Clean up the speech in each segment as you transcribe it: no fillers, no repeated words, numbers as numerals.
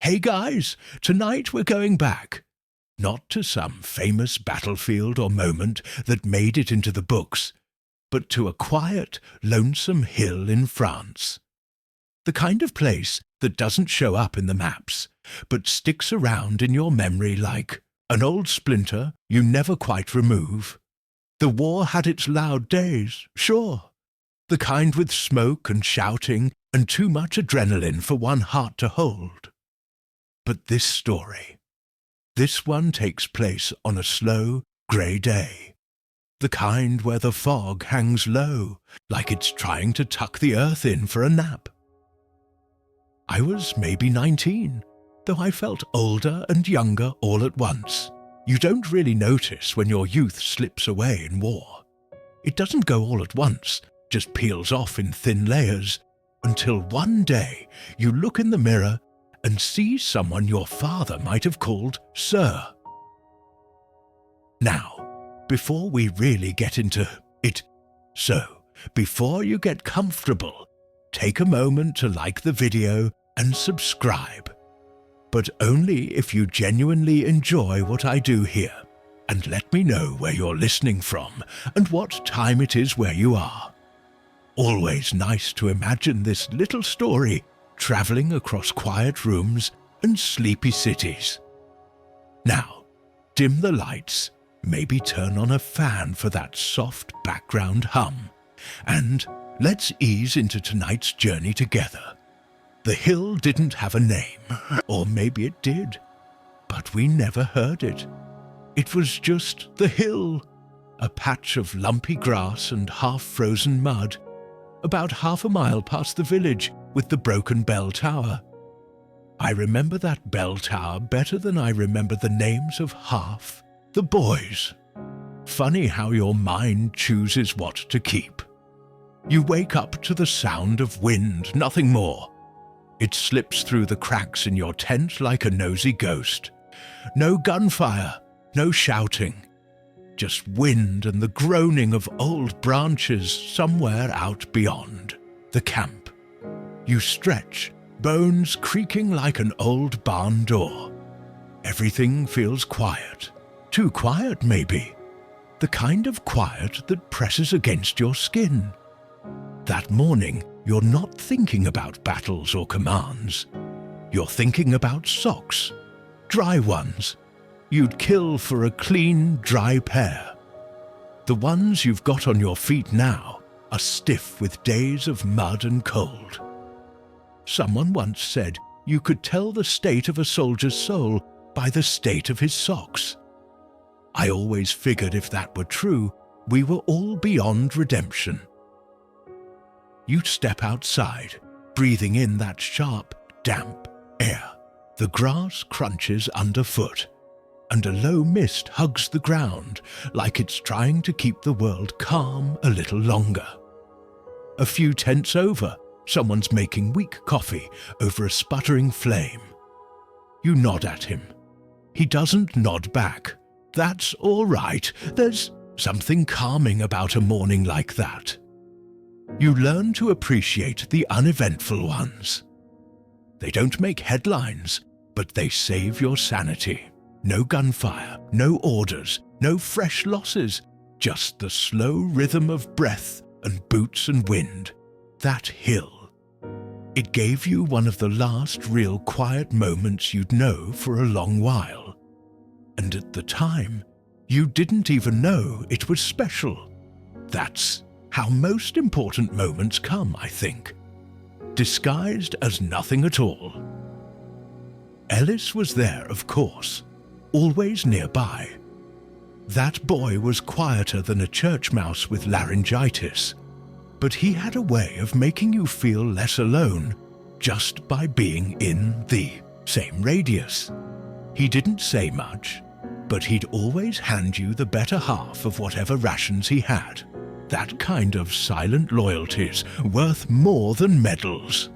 Hey guys, tonight we're going back. Not to some famous battlefield or moment that made it into the books, but to a quiet, lonesome hill in France. The kind of place that doesn't show up in the maps, but sticks around in your memory like an old splinter you never quite remove. The war had its loud days, sure. The kind with smoke and shouting and too much adrenaline for one heart to hold. But this story, this one takes place on a slow, grey day. The kind where the fog hangs low, like it's trying to tuck the earth in for a nap. I was maybe 19, though I felt older and younger all at once. You don't really notice when your youth slips away in war. It doesn't go all at once, just peels off in thin layers, until one day you look in the mirror and see someone your father might have called Sir. Now, before we really get into it, before you get comfortable, take a moment to like the video and subscribe. But only if you genuinely enjoy what I do here, and let me know where you're listening from and what time it is where you are. Always nice to imagine this little story travelling across quiet rooms and sleepy cities. Now, dim the lights, maybe turn on a fan for that soft background hum, and let's ease into tonight's journey together. The hill didn't have a name, or maybe it did, but we never heard it. It was just the hill, a patch of lumpy grass and half-frozen mud, about half a mile past the village with the broken bell tower. I remember that bell tower better than I remember the names of half the boys. Funny how your mind chooses what to keep. You wake up to the sound of wind, nothing more. It slips through the cracks in your tent like a nosy ghost. No gunfire, no shouting. Just wind and the groaning of old branches somewhere out beyond the camp. You stretch, bones creaking like an old barn door. Everything feels quiet. Too quiet, maybe. The kind of quiet that presses against your skin. That morning, you're not thinking about battles or commands. You're thinking about socks. Dry ones. You'd kill for a clean, dry pair. The ones you've got on your feet now are stiff with days of mud and cold. Someone once said you could tell the state of a soldier's soul by the state of his socks. I always figured if that were true, we were all beyond redemption. You step outside, breathing in that sharp, damp air. The grass crunches underfoot, and a low mist hugs the ground like it's trying to keep the world calm a little longer. A few tents over, someone's making weak coffee over a sputtering flame. You nod at him. He doesn't nod back. That's all right. There's something calming about a morning like that. You learn to appreciate the uneventful ones. They don't make headlines, but they save your sanity. No gunfire, no orders, no fresh losses, just the slow rhythm of breath and boots and wind. That hill. It gave you one of the last real quiet moments you'd know for a long while. And at the time, you didn't even know it was special. That's how most important moments come, I think. Disguised as nothing at all. Ellis was there, of course, always nearby. That boy was quieter than a church mouse with laryngitis, but he had a way of making you feel less alone just by being in the same radius. He didn't say much, but he'd always hand you the better half of whatever rations he had. That kind of silent loyalty's worth more than medals.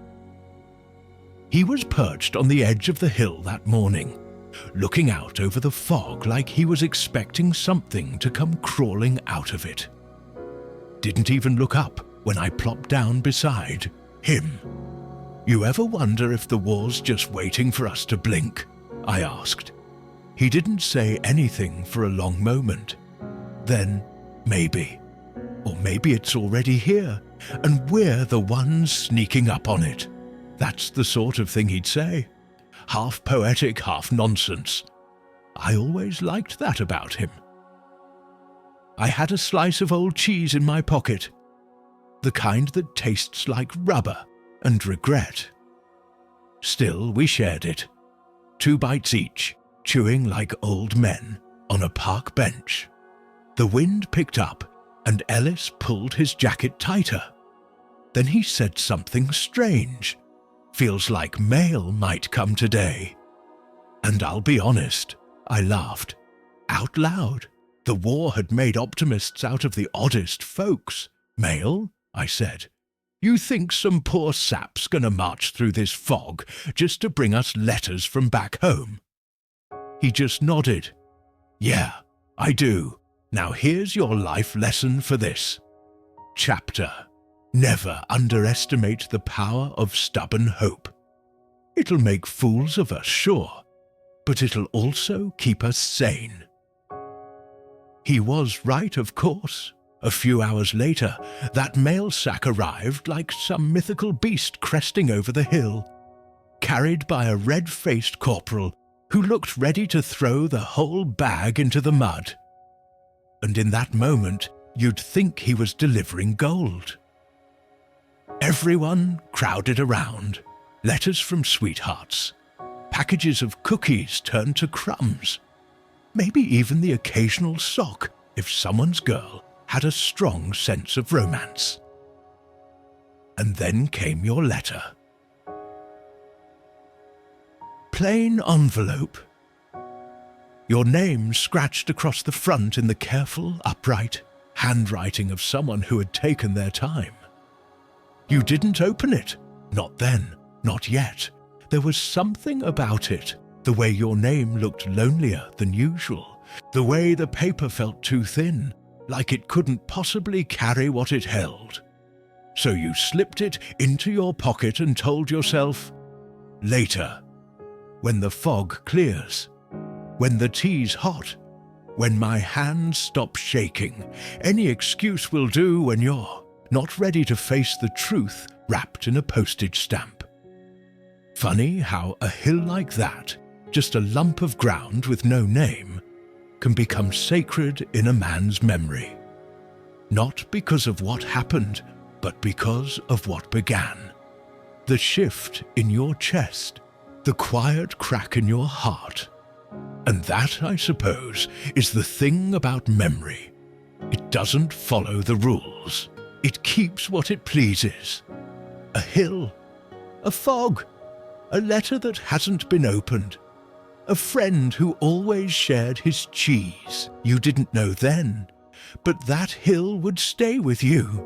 He was perched on the edge of the hill that morning, looking out over the fog like he was expecting something to come crawling out of it. Didn't even look up when I plopped down beside him. "You ever wonder if the war's just waiting for us to blink?" I asked. He didn't say anything for a long moment. Then, maybe. Or maybe it's already here, and we're the ones sneaking up on it. That's the sort of thing he'd say. Half poetic, half nonsense. I always liked that about him. I had a slice of old cheese in my pocket, the kind that tastes like rubber and regret. Still, we shared it, 2 bites each, chewing like old men on a park bench. The wind picked up, and Ellis pulled his jacket tighter. Then he said something strange. "Feels like mail might come today." And I'll be honest, I laughed. Out loud. The war had made optimists out of the oddest folks. "Mail?" I said. "You think some poor sap's gonna march through this fog just to bring us letters from back home?" He just nodded. "Yeah, I do. Now here's your life lesson for this. Chapter: Never underestimate the power of stubborn hope. It'll make fools of us, sure, but it'll also keep us sane." He was right, of course. A few hours later, that mail sack arrived like some mythical beast cresting over the hill, carried by a red-faced corporal who looked ready to throw the whole bag into the mud. And in that moment, you'd think he was delivering gold. Everyone crowded around. Letters from sweethearts. Packages of cookies turned to crumbs. Maybe even the occasional sock if someone's girl had a strong sense of romance. And then came your letter. Plain envelope. Your name scratched across the front in the careful, upright handwriting of someone who had taken their time. You didn't open it. Not then, not yet. There was something about it. The way your name looked lonelier than usual. The way the paper felt too thin, like it couldn't possibly carry what it held. So you slipped it into your pocket and told yourself, "Later, when the fog clears, when the tea's hot, when my hands stop shaking, any excuse will do when you're not ready to face the truth wrapped in a postage stamp." Funny how a hill like that, just a lump of ground with no name, can become sacred in a man's memory. Not because of what happened, but because of what began. The shift in your chest, the quiet crack in your heart. And that, I suppose, is the thing about memory. It doesn't follow the rules. It keeps what it pleases. A hill, a fog, a letter that hasn't been opened, a friend who always shared his cheese. You didn't know then, but that hill would stay with you.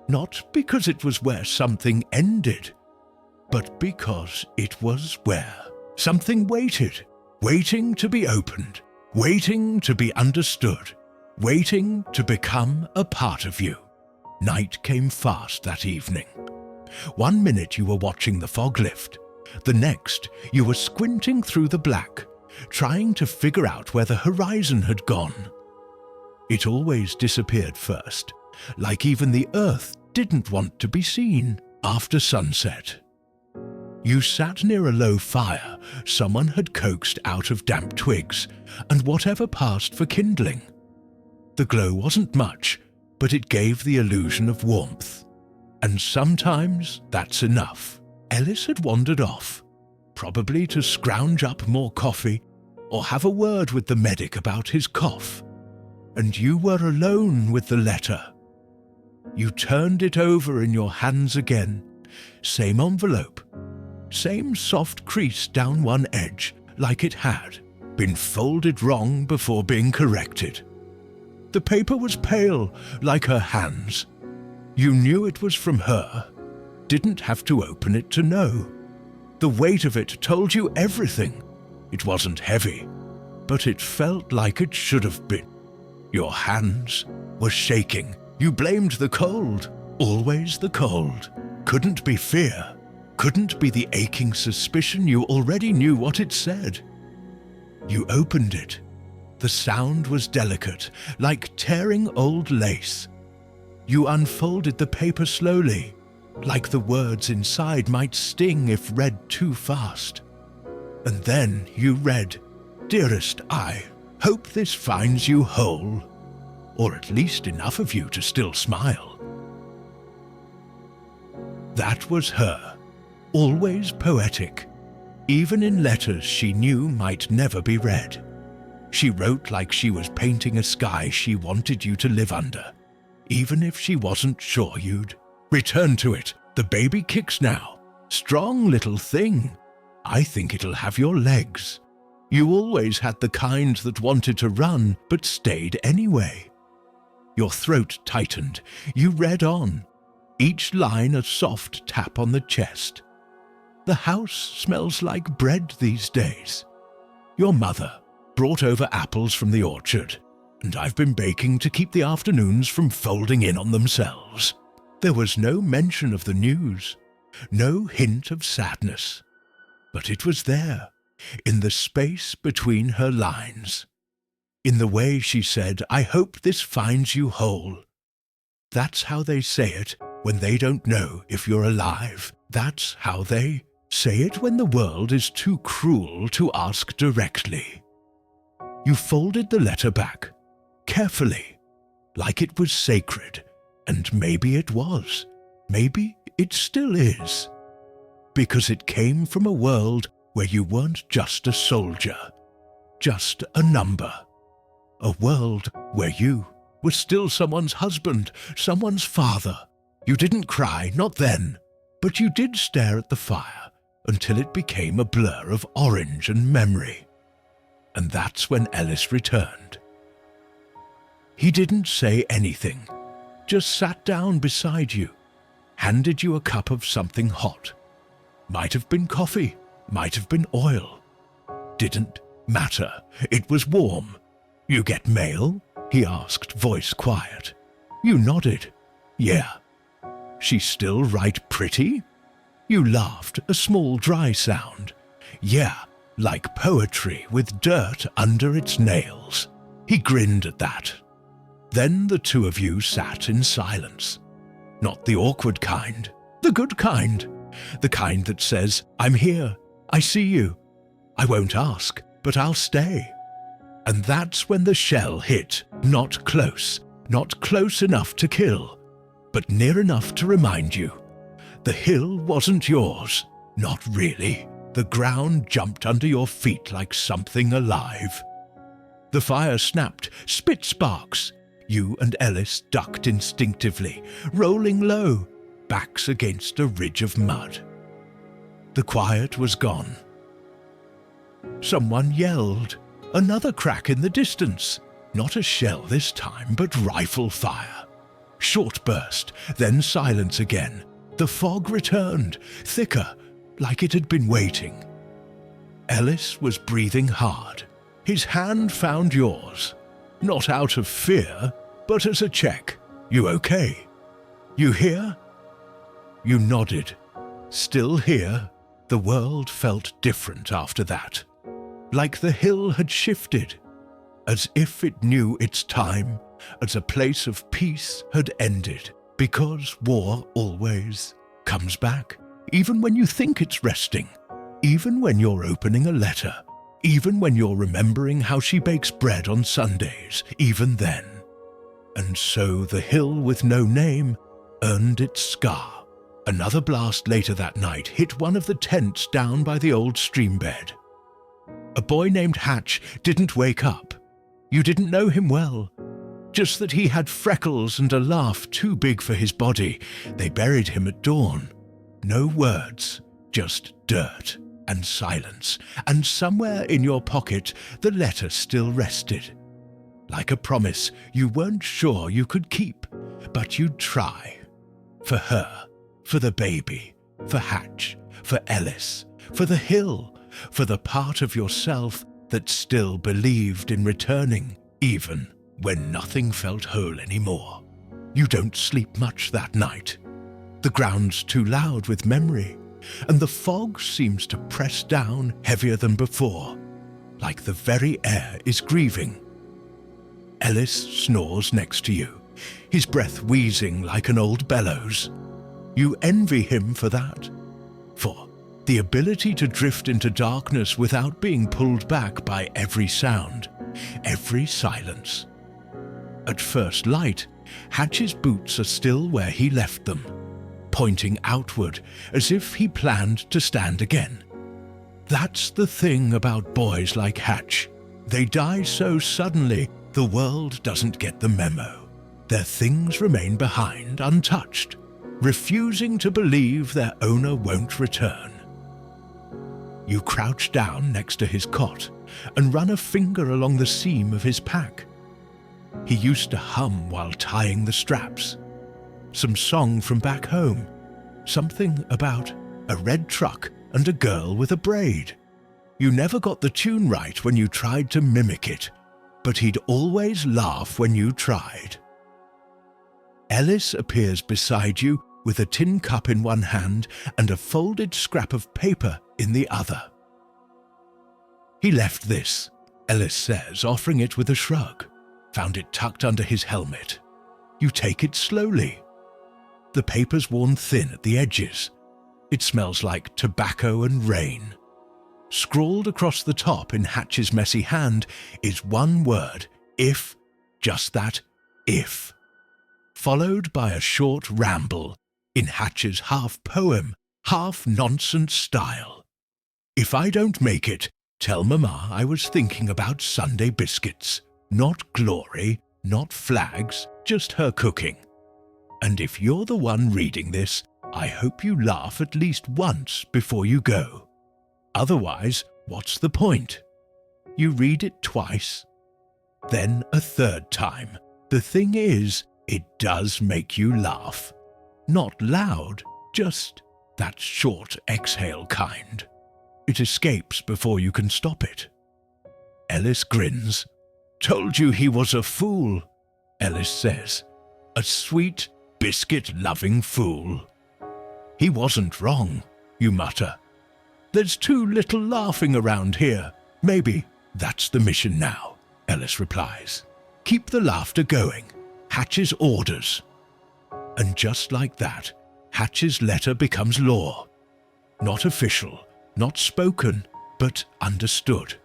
Not because it was where something ended, but because it was where something waited, waiting to be opened, waiting to be understood, waiting to become a part of you. Night came fast that evening. 1 minute you were watching the fog lift. The next, you were squinting through the black, trying to figure out where the horizon had gone. It always disappeared first, like even the earth didn't want to be seen after sunset. You sat near a low fire someone had coaxed out of damp twigs and whatever passed for kindling. The glow wasn't much, but it gave the illusion of warmth. And sometimes that's enough. Ellis had wandered off, probably to scrounge up more coffee or have a word with the medic about his cough. And you were alone with the letter. You turned it over in your hands again. Same envelope, same soft crease down one edge, like it had been folded wrong before being corrected. The paper was pale, like her hands. You knew it was from her. Didn't have to open it to know. The weight of it told you everything. It wasn't heavy, but it felt like it should have been. Your hands were shaking. You blamed the cold. Always the cold. Couldn't be fear. couldn't be the aching suspicion you already knew what it said. You opened it. The sound was delicate, like tearing old lace. You unfolded the paper slowly, like the words inside might sting if read too fast. And then you read, "Dearest, I hope this finds you whole," or at least enough of you to still smile. That was her, always poetic, even in letters she knew might never be read. She wrote like she was painting a sky she wanted you to live under, even if she wasn't sure you'd. Return to it. The baby kicks now. Strong little thing. I think it'll have your legs. You always had the kind that wanted to run but stayed anyway. Your throat tightened. You read on, each line a soft tap on the chest. The house smells like bread these days. Your mother brought over apples from the orchard, and I've been baking to keep the afternoons from folding in on themselves. There was no mention of the news, no hint of sadness, but it was there, in the space between her lines. In the way she said, "I hope this finds you whole." That's how they say it when they don't know if you're alive. That's how they say it when the world is too cruel to ask directly. You folded the letter back, carefully, like it was sacred, and maybe it was. Maybe it still is. Because it came from a world where you weren't just a soldier, just a number. A world where you were still someone's husband, someone's father. You didn't cry, not then, but you did stare at the fire until it became a blur of orange and memory. And that's when Ellis returned. He didn't say anything, just sat down beside you, handed you a cup of something hot. Might have been coffee, might have been oil. Didn't matter. It was warm. "You get mail?" he asked, voice quiet. You nodded. "Yeah." "She's still right pretty?" You laughed, a small dry sound. "Yeah, like poetry with dirt under its nails." He grinned at that. Then the two of you sat in silence. Not the awkward kind, the good kind. The kind that says, "I'm here, I see you. I won't ask, but I'll stay." And that's when the shell hit, not close enough to kill, but near enough to remind you. The hill wasn't yours, not really. The ground jumped under your feet like something alive. The fire snapped, spit sparks. You and Ellis ducked instinctively, rolling low, backs against a ridge of mud. The quiet was gone. Someone yelled. Another crack in the distance. Not a shell this time, but rifle fire. Short burst, then silence again. The fog returned, thicker, like it had been waiting. Ellis was breathing hard. His hand found yours. Not out of fear, but as a check. You okay? You here? You nodded. Still here? The world felt different after that. Like the hill had shifted. As if it knew its time, as a place of peace had ended. Because war always comes back, even when you think it's resting, even when you're opening a letter, even when you're remembering how she bakes bread on Sundays, even then. And so the hill with no name earned its scar. Another blast later that night hit one of the tents down by the old stream bed. A boy named Hatch didn't wake up. You didn't know him well. Just that he had freckles and a laugh too big for his body. They buried him at dawn. No words, just dirt and silence. And somewhere in your pocket, the letter still rested. Like a promise you weren't sure you could keep, but you'd try. For her, for the baby, for Hatch, for Ellis, for the hill, for the part of yourself that still believed in returning, even when nothing felt whole anymore. You don't sleep much that night. The ground's too loud with memory, and the fog seems to press down heavier than before, like the very air is grieving. Ellis snores next to you, his breath wheezing like an old bellows. You envy him for that, for the ability to drift into darkness without being pulled back by every sound, every silence. At first light, Hatch's boots are still where he left them, pointing outward as if he planned to stand again. That's the thing about boys like Hatch. They die so suddenly, the world doesn't get the memo. Their things remain behind untouched, refusing to believe their owner won't return. You crouch down next to his cot and run a finger along the seam of his pack. He used to hum while tying the straps. Some song from back home, something about a red truck and a girl with a braid. You never got the tune right when you tried to mimic it, but he'd always laugh when you tried. Ellis appears beside you with a tin cup in one hand and a folded scrap of paper in the other. He left this, Ellis says, offering it with a shrug. Found it tucked under his helmet. You take it slowly. The paper's worn thin at the edges. It smells like tobacco and rain. Scrawled across the top in Hatch's messy hand is one word, if, just that, if, followed by a short ramble in Hatch's half-poem, half-nonsense style. If I don't make it, tell Mama I was thinking about Sunday biscuits. Not glory, not flags, just her cooking. And if you're the one reading this, I hope you laugh at least once before you go. Otherwise, what's the point? You read it twice, then a third time. The thing is, it does make you laugh. Not loud, just that short exhale kind. It escapes before you can stop it. Ellis grins. Told you he was a fool, Ellis says. A sweet, biscuit-loving fool. He wasn't wrong, you mutter. There's too little laughing around here. Maybe that's the mission now, Ellis replies. Keep the laughter going. Hatch's orders. And just like that, Hatch's letter becomes law. Not official, not spoken, but understood.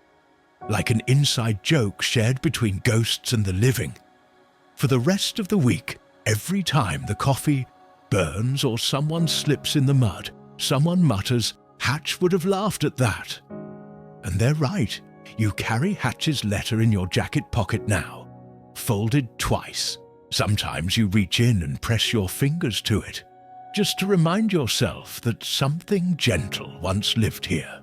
Like an inside joke shared between ghosts and the living. For the rest of the week, every time the coffee burns or someone slips in the mud, someone mutters, Hatch would have laughed at that. And they're right. You carry Hatch's letter in your jacket pocket now, folded twice. Sometimes you reach in and press your fingers to it, just to remind yourself that something gentle once lived here.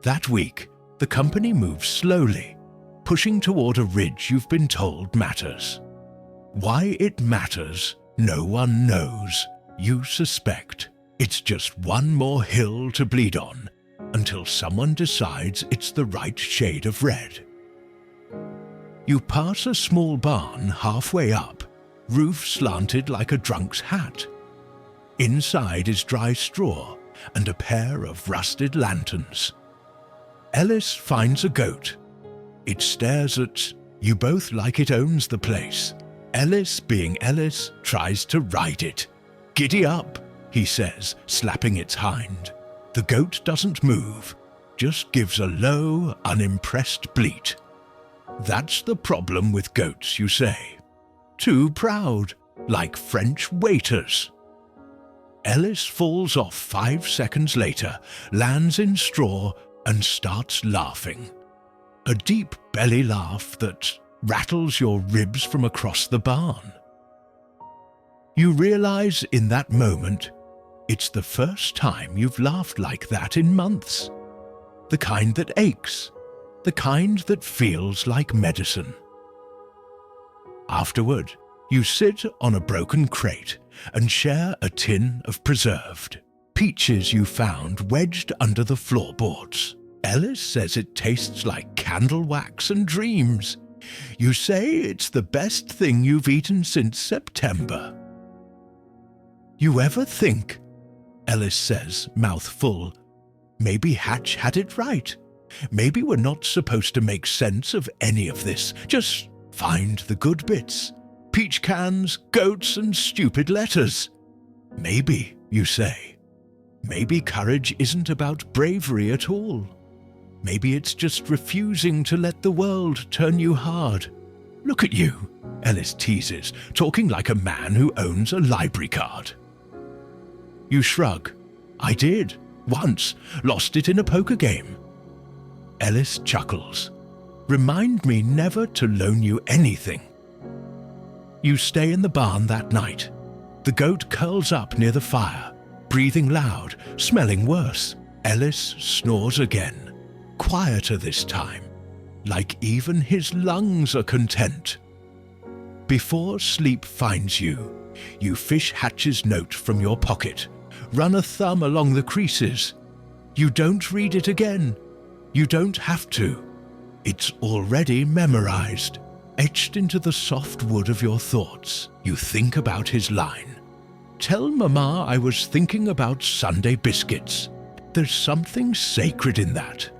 That week, the company moves slowly, pushing toward a ridge you've been told matters. Why it matters, no one knows. You suspect it's just one more hill to bleed on until someone decides it's the right shade of red. You pass a small barn halfway up, roof slanted like a drunk's hat. Inside is dry straw and a pair of rusted lanterns. Ellis finds a goat. It stares at you both like it owns the place. Ellis, being Ellis, tries to ride it. Giddy up, he says, slapping its hind. The goat doesn't move, just gives a low, unimpressed bleat. That's the problem with goats, you say. Too proud, like French waiters. Ellis falls off 5 seconds later, lands in straw, and starts laughing. A deep belly laugh that rattles your ribs from across the barn. You realize in that moment, it's the first time you've laughed like that in months. The kind that aches, the kind that feels like medicine. Afterward, you sit on a broken crate and share a tin of preserved peaches you found wedged under the floorboards. Ellis says it tastes like candle wax and dreams. You say it's the best thing you've eaten since September. You ever think, Ellis says, mouth full. Maybe Hatch had it right. Maybe we're not supposed to make sense of any of this. Just find the good bits. Peach cans, goats, and stupid letters. Maybe, you say. Maybe courage isn't about bravery at all. Maybe it's just refusing to let the world turn you hard. Look at you, Ellis teases, talking like a man who owns a library card. You shrug. I did, once, lost it in a poker game. Ellis chuckles. Remind me never to loan you anything. You stay in the barn that night. The goat curls up near the fire, breathing loud, smelling worse. Ellis snores again, quieter this time, like even his lungs are content. Before sleep finds you, you fish Hatch's note from your pocket, run a thumb along the creases. You don't read it again. You don't have to. It's already memorized, etched into the soft wood of your thoughts. You think about his line. Tell Mama I was thinking about Sunday biscuits. There's something sacred in that.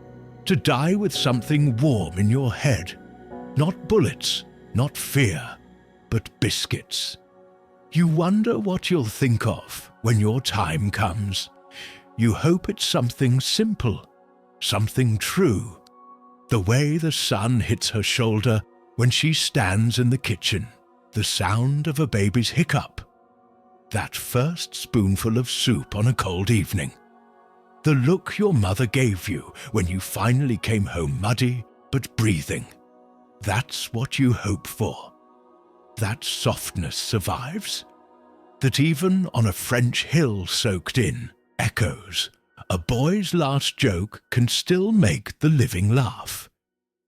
To die with something warm in your head. Not bullets, not fear, but biscuits. You wonder what you'll think of when your time comes. You hope it's something simple, something true. The way the sun hits her shoulder when she stands in the kitchen. The sound of a baby's hiccup. That first spoonful of soup on a cold evening. The look your mother gave you when you finally came home muddy but breathing. That's what you hope for. That softness survives. That even on a French hill soaked in, echoes, a boy's last joke can still make the living laugh.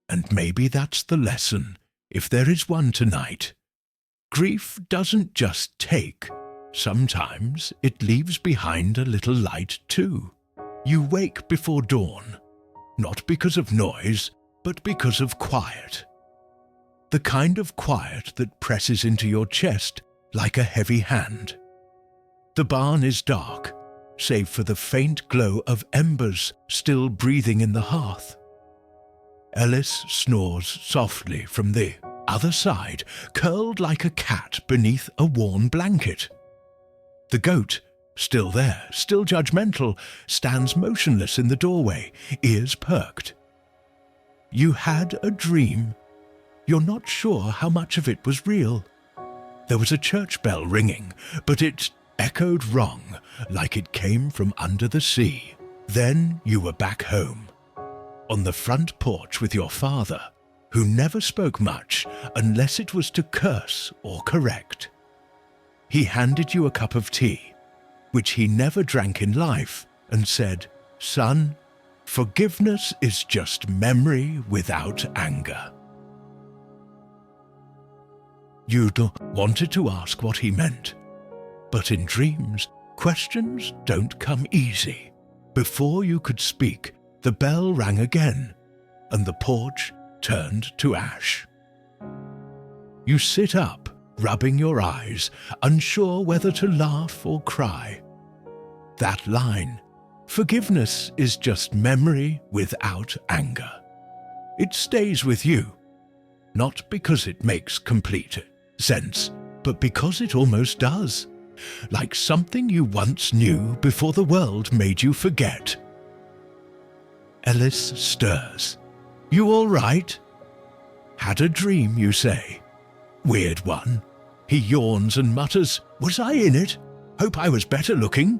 And maybe that's the lesson, if there is one tonight. Grief doesn't just take. Sometimes it leaves behind a little light too. You wake before dawn, not because of noise, but because of quiet. The kind of quiet that presses into your chest like a heavy hand. The barn is dark, save for the faint glow of embers still breathing in the hearth. Ellis snores softly from the other side, curled like a cat beneath a worn blanket. The goat, still there, still judgmental, stands motionless in the doorway, ears perked. You had a dream. You're not sure how much of it was real. There was a church bell ringing, but it echoed wrong, like it came from under the sea. Then you were back home, on the front porch with your father, who never spoke much unless it was to curse or correct. He handed you a cup of tea, which he never drank in life, and said, "Son, forgiveness is just memory without anger." You'd wanted to ask what he meant, but in dreams, questions don't come easy. Before you could speak, the bell rang again, and the porch turned to ash. You sit up, rubbing your eyes, unsure whether to laugh or cry. That line, forgiveness is just memory without anger. It stays with you, not because it makes complete sense, but because it almost does, like something you once knew before the world made you forget. Ellis stirs. You all right? Had a dream, you say. Weird one. He yawns and mutters, "Was I in it? Hope I was better looking."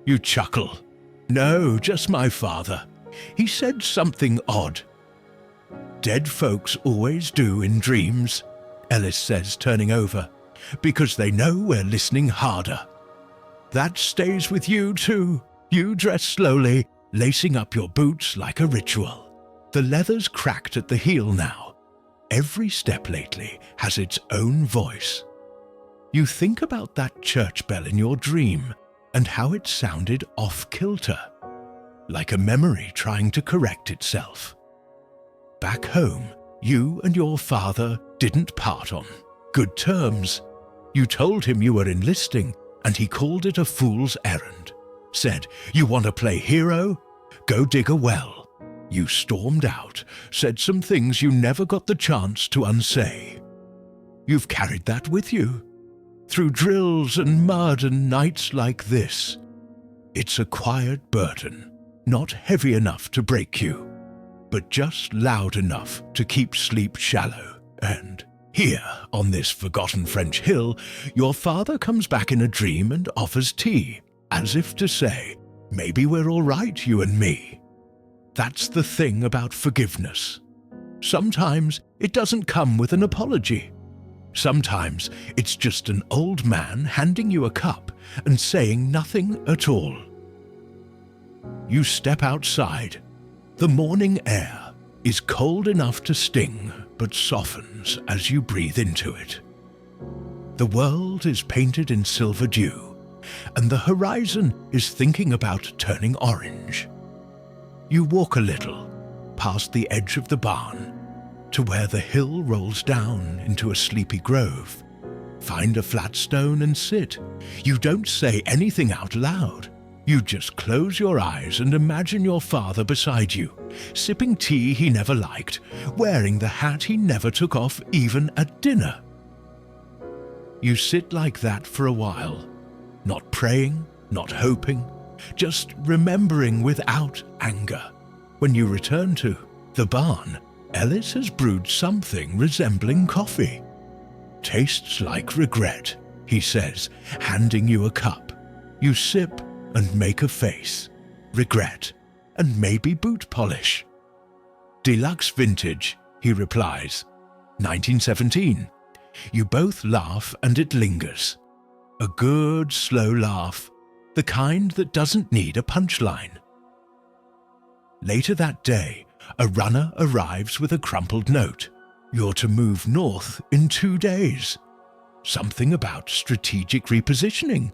You chuckle. "No, just my father. He said something odd." "Dead folks always do in dreams," Ellis says, turning over, "because they know we're listening harder. That stays with you too. You dress slowly, lacing up your boots like a ritual. The leather's cracked at the heel now. Every step lately has its own voice. You think about that church bell in your dream and how it sounded off-kilter, like a memory trying to correct itself. Back home, you and your father didn't part on good terms. You told him you were enlisting, and he called it a fool's errand. said, "You want to play hero? Go dig a well." You stormed out, said some things you never got the chance to unsay. You've carried that with you, through drills and mud and nights like this. It's a quiet burden, not heavy enough to break you, but just loud enough to keep sleep shallow. And here, on this forgotten French hill, your father comes back in a dream and offers tea, as if to say, maybe we're all right, you and me. That's the thing about forgiveness. Sometimes it doesn't come with an apology. Sometimes it's just an old man handing you a cup and saying nothing at all. You step outside. The morning air is cold enough to sting, but softens as you breathe into it. The world is painted in silver dew, and the horizon is thinking about turning orange. You walk a little, past the edge of the barn, to where the hill rolls down into a sleepy grove. Find a flat stone and sit. You don't say anything out loud. You just close your eyes and imagine your father beside you, sipping tea he never liked, wearing the hat he never took off even at dinner. You sit like that for a while, not praying, not hoping, just remembering without anger. When you return to the barn, Ellis has brewed something resembling coffee. "Tastes like regret," he says, handing you a cup. You sip and make a face. Regret, and maybe boot polish. "Deluxe vintage," he replies. 1917. You both laugh and it lingers. A good, slow laugh, the kind that doesn't need a punchline. Later that day, a runner arrives with a crumpled note. You're to move north in 2 days. Something about strategic repositioning,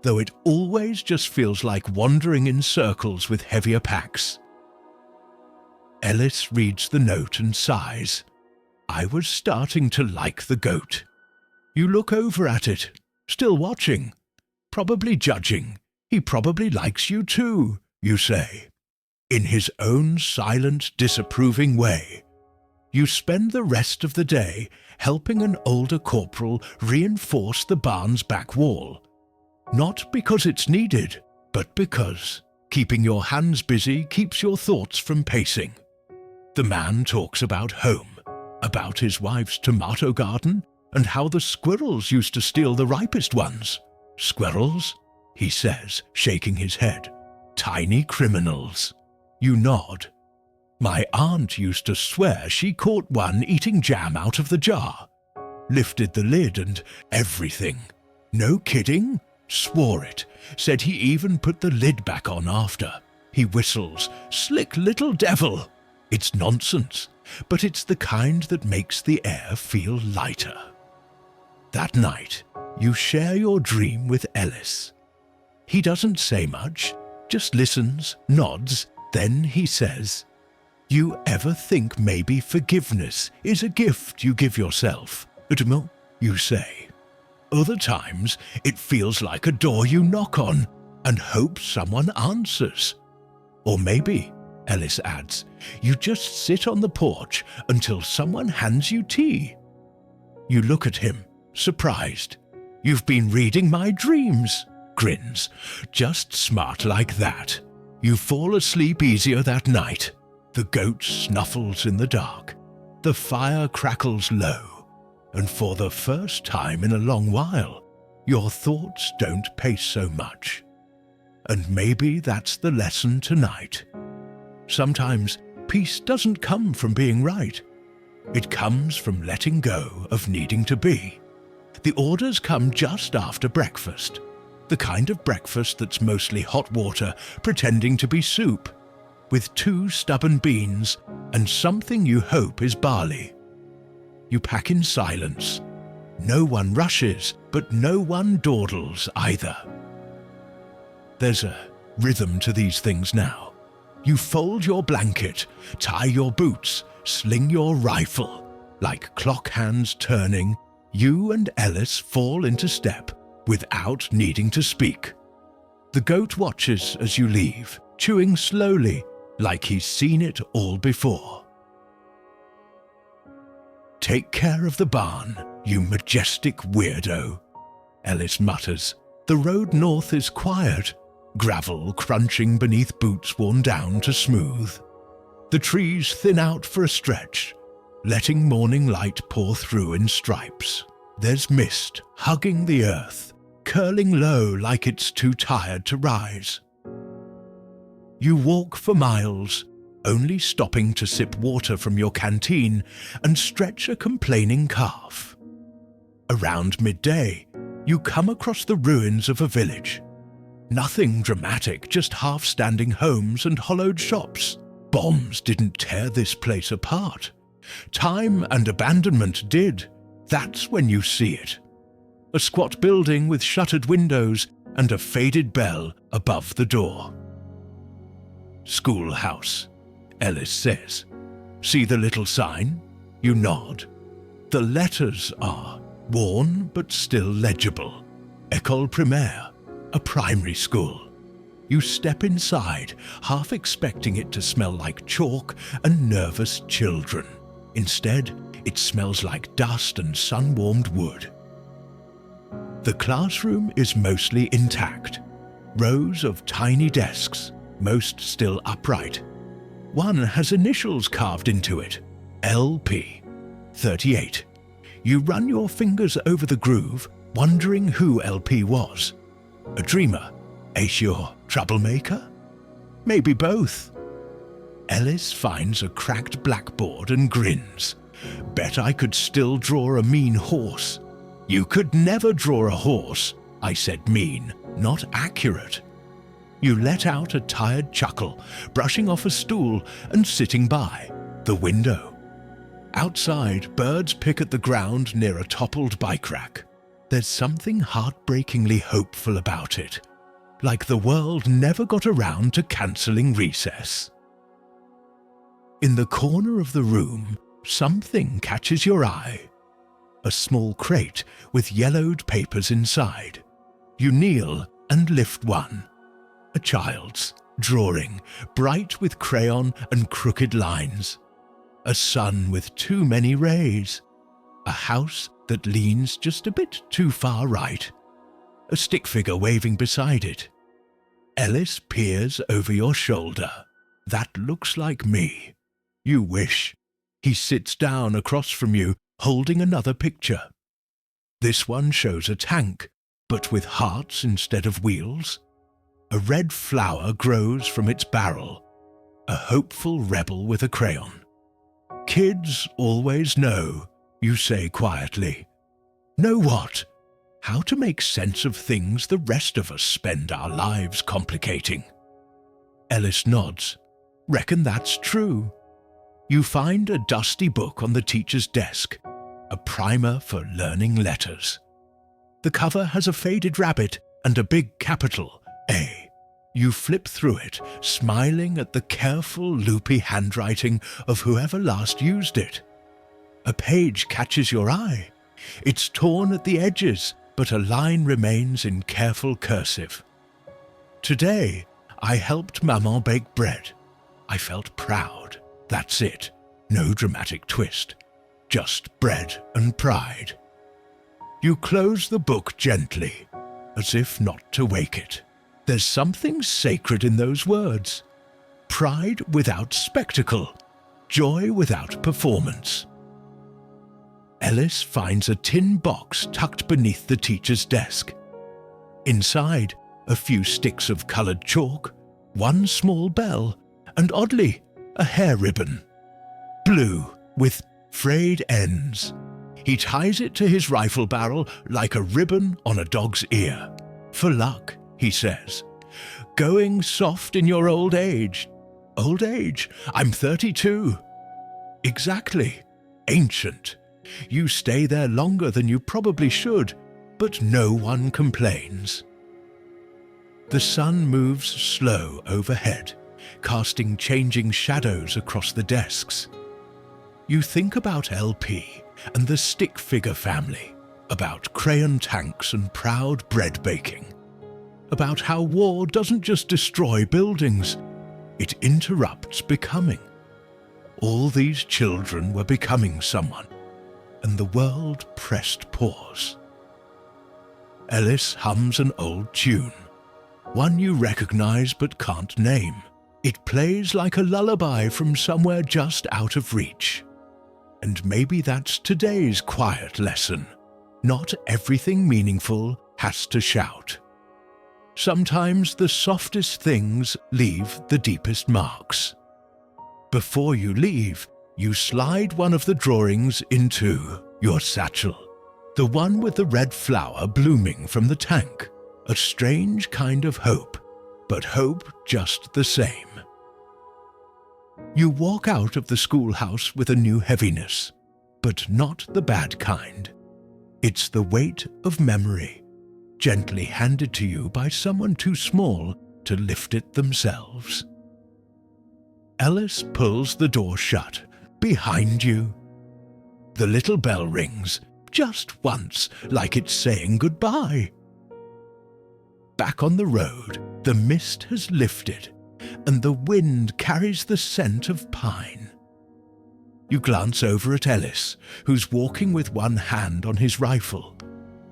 though it always just feels like wandering in circles with heavier packs. Ellis reads the note and sighs. I was starting to like the goat. You look over at it, still watching, probably judging. He probably likes you too, you say. In his own silent, disapproving way. You spend the rest of the day helping an older corporal reinforce the barn's back wall. Not because it's needed, but because keeping your hands busy keeps your thoughts from pacing. The man talks about home, about his wife's tomato garden, and how the squirrels used to steal the ripest ones. Squirrels? He says, shaking his head. Tiny criminals. You nod. My aunt used to swear she caught one eating jam out of the jar. Lifted the lid and everything. No kidding? Swore it. Said he even put the lid back on after. He whistles, slick little devil. It's nonsense, but it's the kind that makes the air feel lighter. That night, you share your dream with Ellis. He doesn't say much, just listens, nods, then he says, You ever think maybe forgiveness is a gift you give yourself? You say. Other times, it feels like a door you knock on and hope someone answers. Or maybe, Ellis adds, you just sit on the porch until someone hands you tea. You look at him, surprised. You've been reading my dreams, grins. Just smart like that. You fall asleep easier that night. The goat snuffles in the dark. The fire crackles low. And for the first time in a long while, your thoughts don't pace so much. And maybe that's the lesson tonight. Sometimes peace doesn't come from being right. It comes from letting go of needing to be. The orders come just after breakfast. The kind of breakfast that's mostly hot water pretending to be soup, with 2 stubborn beans and something you hope is barley. You pack in silence. No one rushes, but no one dawdles either. There's a rhythm to these things now. You fold your blanket, tie your boots, sling your rifle. Like clock hands turning, you and Ellis fall into step without needing to speak. The goat watches as you leave, chewing slowly, like he's seen it all before. "Take care of the barn, you majestic weirdo," Ellis mutters. The road north is quiet, gravel crunching beneath boots worn down to smooth. The trees thin out for a stretch, letting morning light pour through in stripes. There's mist hugging the earth, curling low like it's too tired to rise. You walk for miles, only stopping to sip water from your canteen and stretch a complaining calf. Around midday, you come across the ruins of a village. Nothing dramatic, just half-standing homes and hollowed shops. Bombs didn't tear this place apart. Time and abandonment did. That's when you see it. A squat building with shuttered windows and a faded bell above the door. "Schoolhouse," Ellis says. "See the little sign?" You nod. The letters are worn but still legible. École primaire, a primary school. You step inside, half expecting it to smell like chalk and nervous children. Instead, it smells like dust and sun-warmed wood. The classroom is mostly intact. Rows of tiny desks, most still upright. One has initials carved into it, LP, 38. You run your fingers over the groove, wondering who LP was. A dreamer, a sure troublemaker? Maybe both. Ellis finds a cracked blackboard and grins. "Bet I could still draw a mean horse." "You could never draw a horse." I said mean, not accurate. You let out a tired chuckle, brushing off a stool and sitting by the window. Outside, birds pick at the ground near a toppled bike rack. There's something heartbreakingly hopeful about it, like the world never got around to cancelling recess. In the corner of the room, something catches your eye. A small crate with yellowed papers inside. You kneel and lift one. A child's, drawing, bright with crayon and crooked lines. A sun with too many rays. A house that leans just a bit too far right. A stick figure waving beside it. Ellis peers over your shoulder. "That looks like me." You wish. He sits down across from you, holding another picture. This one shows a tank, but with hearts instead of wheels. A red flower grows from its barrel. A hopeful rebel with a crayon. "Kids always know," you say quietly. "Know what?" "How to make sense of things the rest of us spend our lives complicating." Ellis nods. "Reckon that's true." You find a dusty book on the teacher's desk, a primer for learning letters. The cover has a faded rabbit and a big capital A. You flip through it, smiling at the careful, loopy handwriting of whoever last used it. A page catches your eye. It's torn at the edges, but a line remains in careful cursive. "Today, I helped Maman bake bread. I felt proud. That's it. No dramatic twist. Just bread and pride." You close the book gently, as if not to wake it. There's something sacred in those words. Pride without spectacle. Joy without performance. Ellis finds a tin box tucked beneath the teacher's desk. Inside, a few sticks of coloured chalk, one small bell, and oddly, a hair ribbon. Blue, with frayed ends. He ties it to his rifle barrel like a ribbon on a dog's ear. "For luck," he says. "Going soft in your old age." "Old age? I'm 32. "Exactly. Ancient. You stay there longer than you probably should, but no one complains." The sun moves slow overhead, casting changing shadows across the desks. You think about LP and the stick figure family, about crayon tanks and proud bread baking. about how war doesn't just destroy buildings, it interrupts becoming. All these children were becoming someone, and the world pressed pause. Ellis hums an old tune, one you recognize but can't name. It plays like a lullaby from somewhere just out of reach. And maybe that's today's quiet lesson. Not everything meaningful has to shout. Sometimes the softest things leave the deepest marks. Before you leave, you slide one of the drawings into your satchel. The one with the red flower blooming from the tank. A strange kind of hope, but hope just the same. You walk out of the schoolhouse with a new heaviness, but not the bad kind. It's the weight of memory, gently handed to you by someone too small to lift it themselves. Ellis pulls the door shut, behind you. The little bell rings, just once, like it's saying goodbye. Back on the road, the mist has lifted, and the wind carries the scent of pine. You glance over at Ellis, who's walking with one hand on his rifle,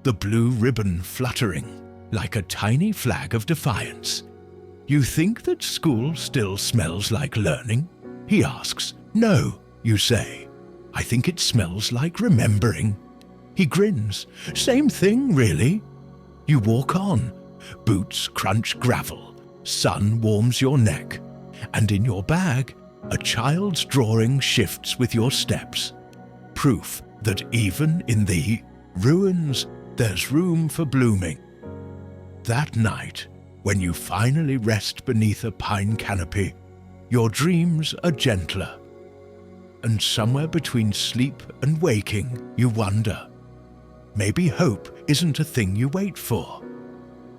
the blue ribbon fluttering like a tiny flag of defiance. You think that school still smells like learning? He asks. No, you say. I think it smells like remembering. He grins. Same thing, really. You walk on. Boots crunch gravel. Sun warms your neck. And in your bag, a child's drawing shifts with your steps. Proof that even in the ruins, there's room for blooming. That night, when you finally rest beneath a pine canopy, your dreams are gentler. And somewhere between sleep and waking, you wonder, maybe hope isn't a thing you wait for.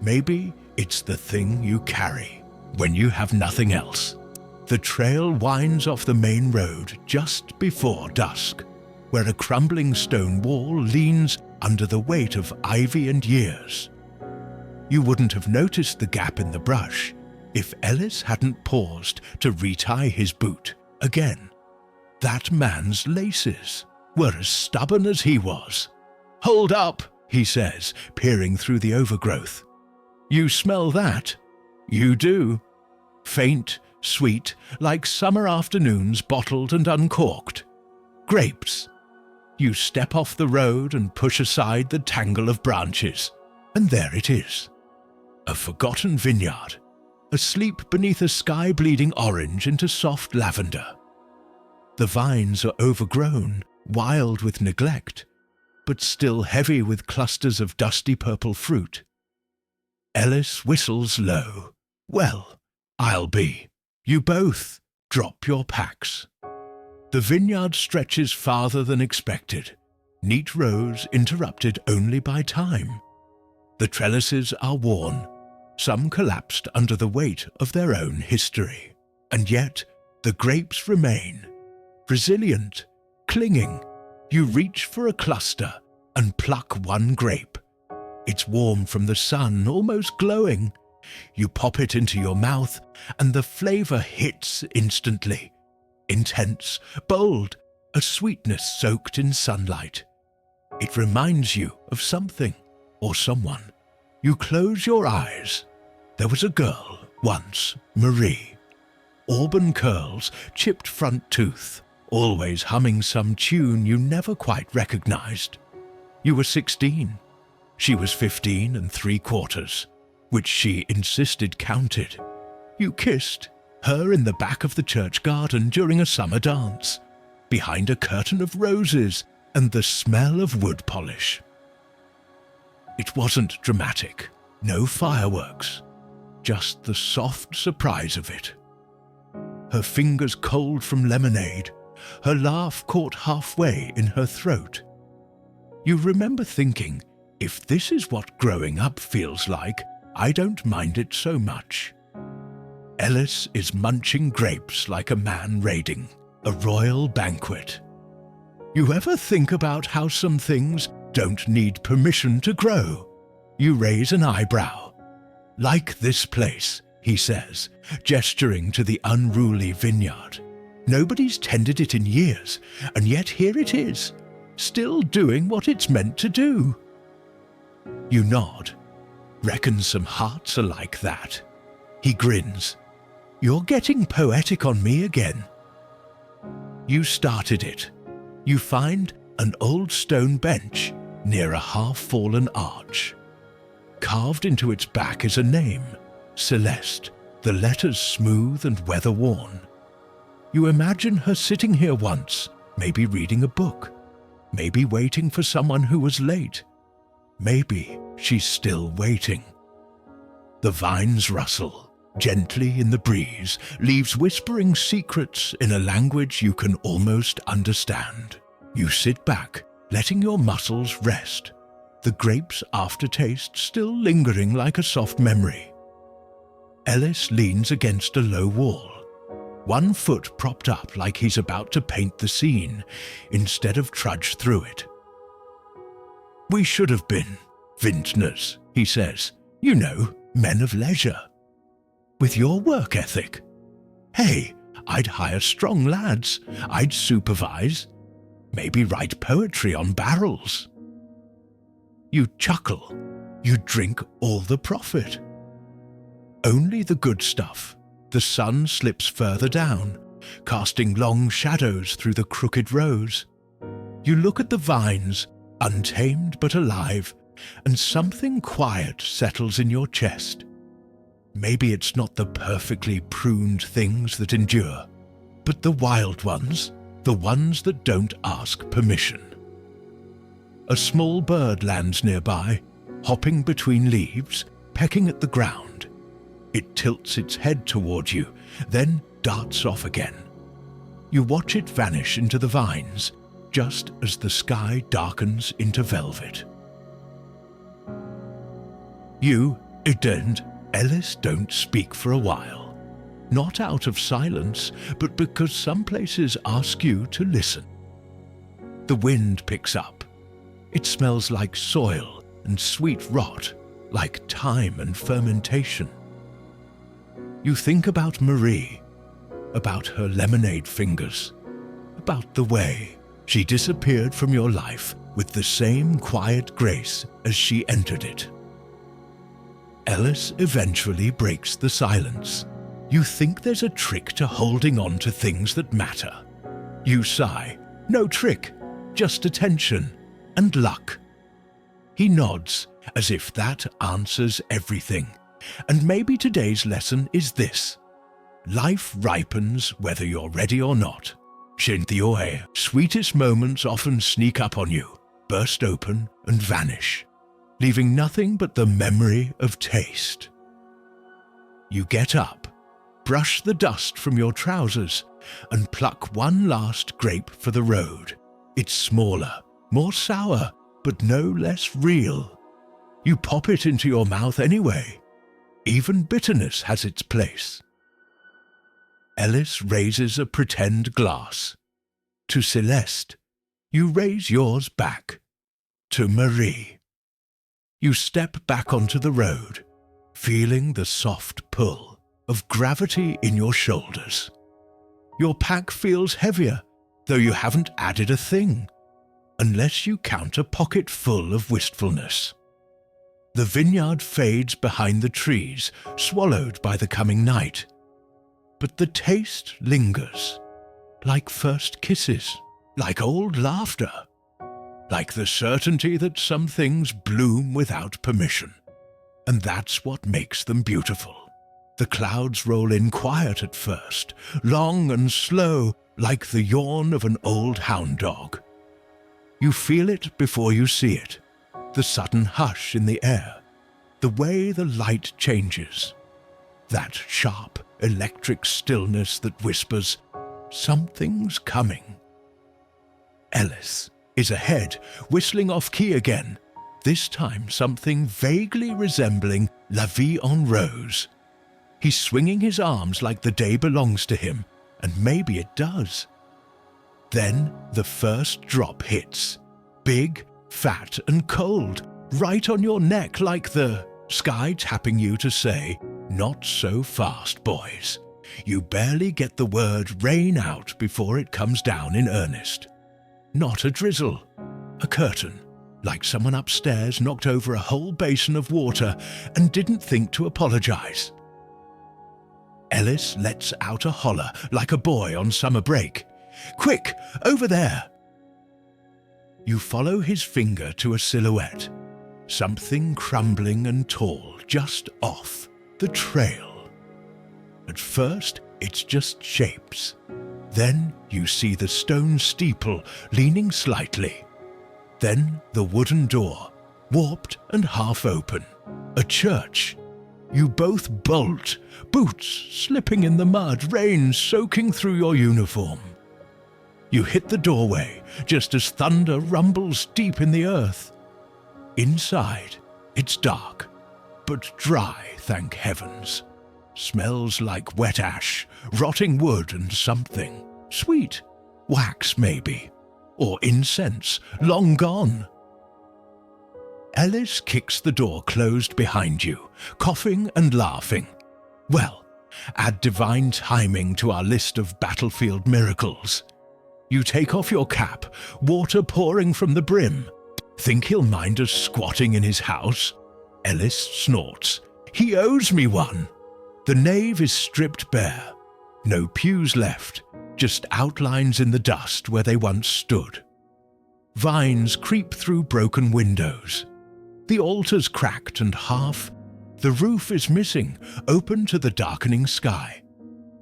Maybe it's the thing you carry when you have nothing else. The trail winds off the main road just before dusk, where a crumbling stone wall leans under the weight of ivy and years. You wouldn't have noticed the gap in the brush if Ellis hadn't paused to retie his boot again. That man's laces were as stubborn as he was. "Hold up," he says, peering through the overgrowth. "You smell that?" You do. Faint, sweet, like summer afternoons bottled and uncorked. Grapes. You step off the road and push aside the tangle of branches, and there it is. A forgotten vineyard, asleep beneath a sky bleeding orange into soft lavender. The vines are overgrown, wild with neglect, but still heavy with clusters of dusty purple fruit. Ellis whistles low. Well, I'll be. You both drop your packs. The vineyard stretches farther than expected, neat rows interrupted only by time. The trellises are worn, some collapsed under the weight of their own history. And yet, the grapes remain, resilient, clinging. You reach for a cluster and pluck one grape. It's warm from the sun, almost glowing. You pop it into your mouth, and the flavor hits instantly. Intense, bold, a sweetness soaked in sunlight. It reminds you of something or someone. You close your eyes. There was a girl once, Marie. Auburn curls, chipped front tooth, always humming some tune you never quite recognized. You were 16. She was 15 3/4, which she insisted counted. You kissed, her in the back of the church garden during a summer dance, behind a curtain of roses and the smell of wood polish. It wasn't dramatic, no fireworks, just the soft surprise of it. Her fingers cold from lemonade, her laugh caught halfway in her throat. You remember thinking, if this is what growing up feels like, I don't mind it so much. Ellis is munching grapes like a man raiding a royal banquet. You ever think about how some things don't need permission to grow? You raise an eyebrow. Like this place, he says, gesturing to the unruly vineyard. Nobody's tended it in years, and yet here it is, still doing what it's meant to do. You nod. Reckon some hearts are like that. He grins. You're getting poetic on me again. You started it. You find an old stone bench near a half-fallen arch. Carved into its back is a name, Celeste, the letters smooth and weather-worn. You imagine her sitting here once, maybe reading a book, maybe waiting for someone who was late. Maybe she's still waiting. The vines rustle, gently in the breeze, leaves whispering secrets in a language you can almost understand. You sit back, letting your muscles rest, the grape's aftertaste still lingering like a soft memory. Ellis leans against a low wall, one foot propped up like he's about to paint the scene, instead of trudge through it. We should have been vintners, he says. You know, men of leisure. With your work ethic. Hey, I'd hire strong lads. I'd supervise. Maybe write poetry on barrels. You chuckle. You drink all the profit. Only the good stuff. The sun slips further down, casting long shadows through the crooked rows. You look at the vines, untamed but alive, and something quiet settles in your chest. Maybe it's not the perfectly pruned things that endure, but the wild ones, the ones that don't ask permission. A small bird lands nearby, hopping between leaves, pecking at the ground. It tilts its head toward you, then darts off again. You watch it vanish into the vines, just as the sky darkens into velvet. You, and Ellis don't speak for a while. Not out of silence, but because some places ask you to listen. The wind picks up. It smells like soil and sweet rot, like time and fermentation. You think about Marie, about her lemonade fingers, about the way she disappeared from your life with the same quiet grace as she entered it. Ellis eventually breaks the silence. You think there's a trick to holding on to things that matter. You sigh. No trick, just attention and luck. He nods, as if that answers everything. And maybe today's lesson is this. Life ripens whether you're ready or not. Shintioe, sweetest moments often sneak up on you, burst open and vanish, leaving nothing but the memory of taste. You get up, brush the dust from your trousers, and pluck one last grape for the road. It's smaller, more sour, but no less real. You pop it into your mouth anyway. Even bitterness has its place. Ellis raises a pretend glass. To Celeste, you raise yours back. To Marie. You step back onto the road, feeling the soft pull of gravity in your shoulders. Your pack feels heavier, though you haven't added a thing, unless you count a pocket full of wistfulness. The vineyard fades behind the trees, swallowed by the coming night. But the taste lingers, like first kisses, like old laughter, like the certainty that some things bloom without permission. And that's what makes them beautiful. The clouds roll in quiet at first, long and slow, like the yawn of an old hound dog. You feel it before you see it, the sudden hush in the air, the way the light changes, that sharp, electric stillness that whispers, something's coming. Ellis is ahead, whistling off key again, this time something vaguely resembling La Vie en Rose. He's swinging his arms like the day belongs to him, and maybe it does. Then the first drop hits, big, fat and cold, right on your neck like the Sky tapping you to say, "Not so fast, boys." You barely get the word rain out before it comes down in earnest. Not a drizzle, a curtain, like someone upstairs knocked over a whole basin of water and didn't think to apologize. Ellis lets out a holler like a boy on summer break. "Quick, over there!" You follow his finger to a silhouette, something crumbling and tall just off the trail. At first, it's just shapes. Then you see the stone steeple leaning slightly. Then the wooden door, warped and half open. A church. You both bolt, boots slipping in the mud, rain soaking through your uniform. You hit the doorway just as thunder rumbles deep in the earth. Inside, it's dark, but dry, thank heavens. Smells like wet ash, rotting wood and something. Sweet. Wax, maybe. Or incense, long gone. Ellis kicks the door closed behind you, coughing and laughing. Well, add divine timing to our list of battlefield miracles. You take off your cap, water pouring from the brim. Think he'll mind us squatting in his house? Ellis snorts. "He owes me one." The nave is stripped bare. No pews left, just outlines in the dust where they once stood. Vines creep through broken windows. The altar's cracked and half. The roof is missing, open to the darkening sky.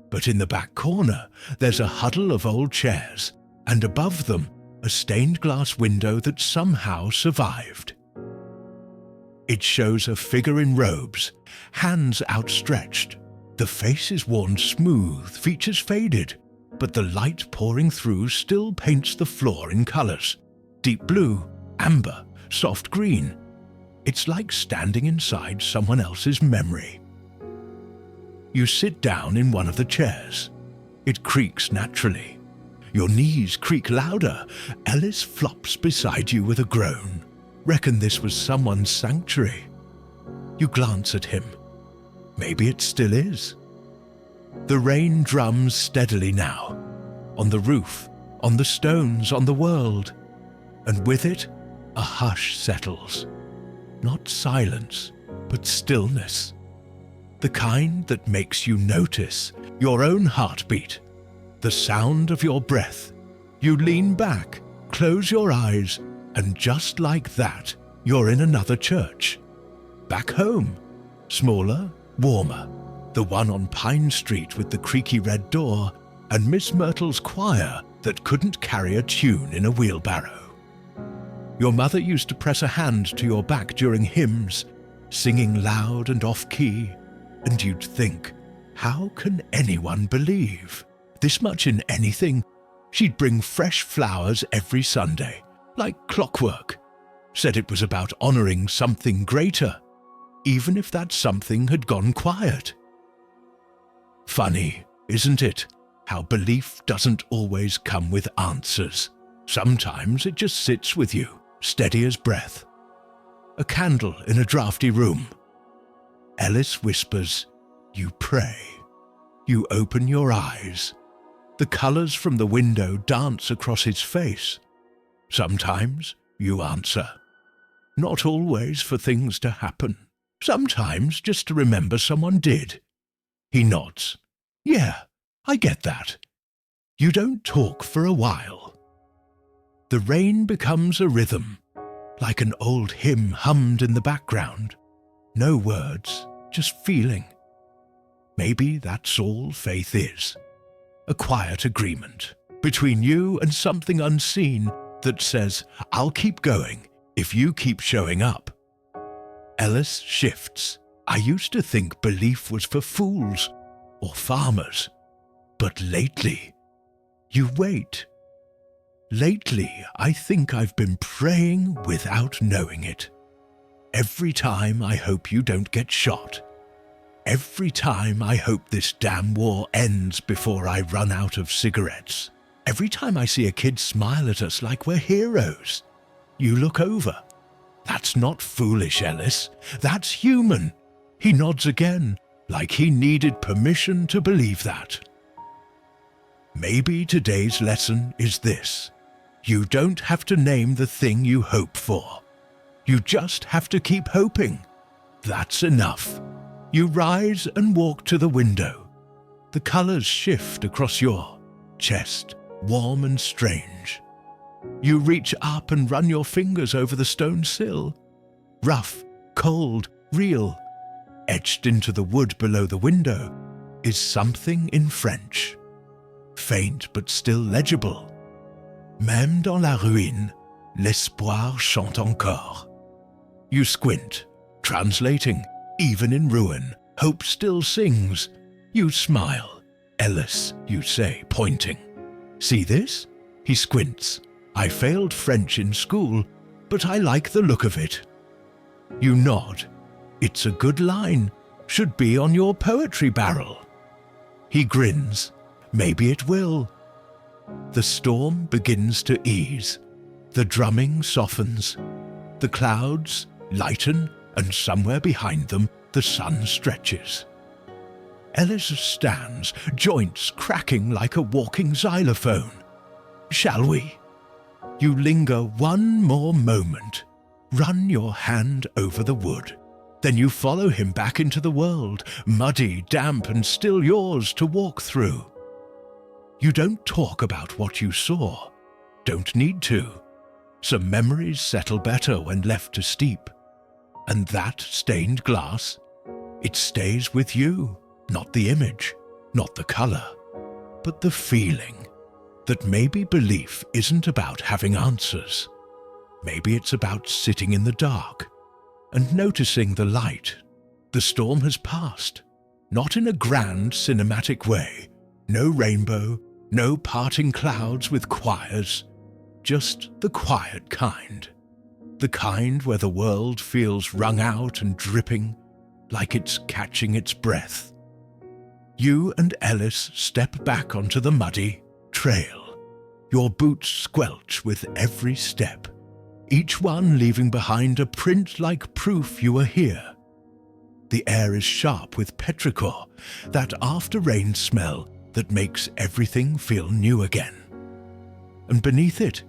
But in the back corner, there's a huddle of old chairs, and above them, a stained glass window that somehow survived. It shows a figure in robes, hands outstretched. The face is worn smooth, features faded, but the light pouring through still paints the floor in colors. Deep blue, amber, soft green. It's like standing inside someone else's memory. You sit down in one of the chairs. It creaks naturally. Your knees creak louder. Ellis flops beside you with a groan. Reckon this was someone's sanctuary. You glance at him. Maybe it still is. The rain drums steadily now. On the roof, on the stones, on the world. And with it, a hush settles. Not silence, but stillness. The kind that makes you notice your own heartbeat, the sound of your breath. You lean back, close your eyes, and just like that, you're in another church. Back home. Smaller, warmer. The one on Pine Street with the creaky red door, and Miss Myrtle's choir that couldn't carry a tune in a wheelbarrow. Your mother used to press a hand to your back during hymns, singing loud and off-key, and you'd think, how can anyone believe? This much in anything? She'd bring fresh flowers every Sunday, like clockwork. Said it was about honoring something greater, even if that something had gone quiet. Funny, isn't it, how belief doesn't always come with answers. Sometimes it just sits with you, steady as breath. A candle in a drafty room. Ellis whispers, you pray. You open your eyes. The colors from the window dance across his face. Sometimes you answer. Not always for things to happen. Sometimes just to remember someone did. He nods. Yeah, I get that. You don't talk for a while. The rain becomes a rhythm, like an old hymn hummed in the background. No words, just feeling. Maybe that's all faith is. A quiet agreement between you and something unseen that says, I'll keep going if you keep showing up. Ellis shifts. I used to think belief was for fools or farmers. But lately, you wait. Lately, I think I've been praying without knowing it. Every time I hope you don't get shot. Every time I hope this damn war ends before I run out of cigarettes. Every time I see a kid smile at us like we're heroes. You look over. That's not foolish, Ellis. That's human. He nods again, like he needed permission to believe that. Maybe today's lesson is this. You don't have to name the thing you hope for. You just have to keep hoping. That's enough. You rise and walk to the window. The colors shift across your chest, warm and strange. You reach up and run your fingers over the stone sill. Rough, cold, real. Etched into the wood below the window is something in French. Faint but still legible. Même dans la ruine, l'espoir chante encore. You squint, translating, even in ruin, hope still sings. You smile. Ellis, you say, pointing. See this? He squints. I failed French in school, but I like the look of it. You nod. It's a good line. Should be on your poetry barrel. He grins. Maybe it will. The storm begins to ease. The drumming softens. The clouds lighten, and somewhere behind them the sun stretches. Ellis stands, joints cracking like a walking xylophone. Shall we? You linger one more moment. Run your hand over the wood. Then you follow him back into the world, muddy, damp, and still yours to walk through. You don't talk about what you saw. Don't need to. Some memories settle better when left to steep. And that stained glass, it stays with you, not the image, not the color, but the feeling that maybe belief isn't about having answers. Maybe it's about sitting in the dark and noticing the light. The storm has passed, not in a grand cinematic way. No rainbow, no parting clouds with choirs, just the quiet kind. The kind where the world feels wrung out and dripping, like it's catching its breath. You and Ellis step back onto the muddy trail. Your boots squelch with every step, each one leaving behind a print like proof you were here. The air is sharp with petrichor, that after-rain smell that makes everything feel new again. And beneath it,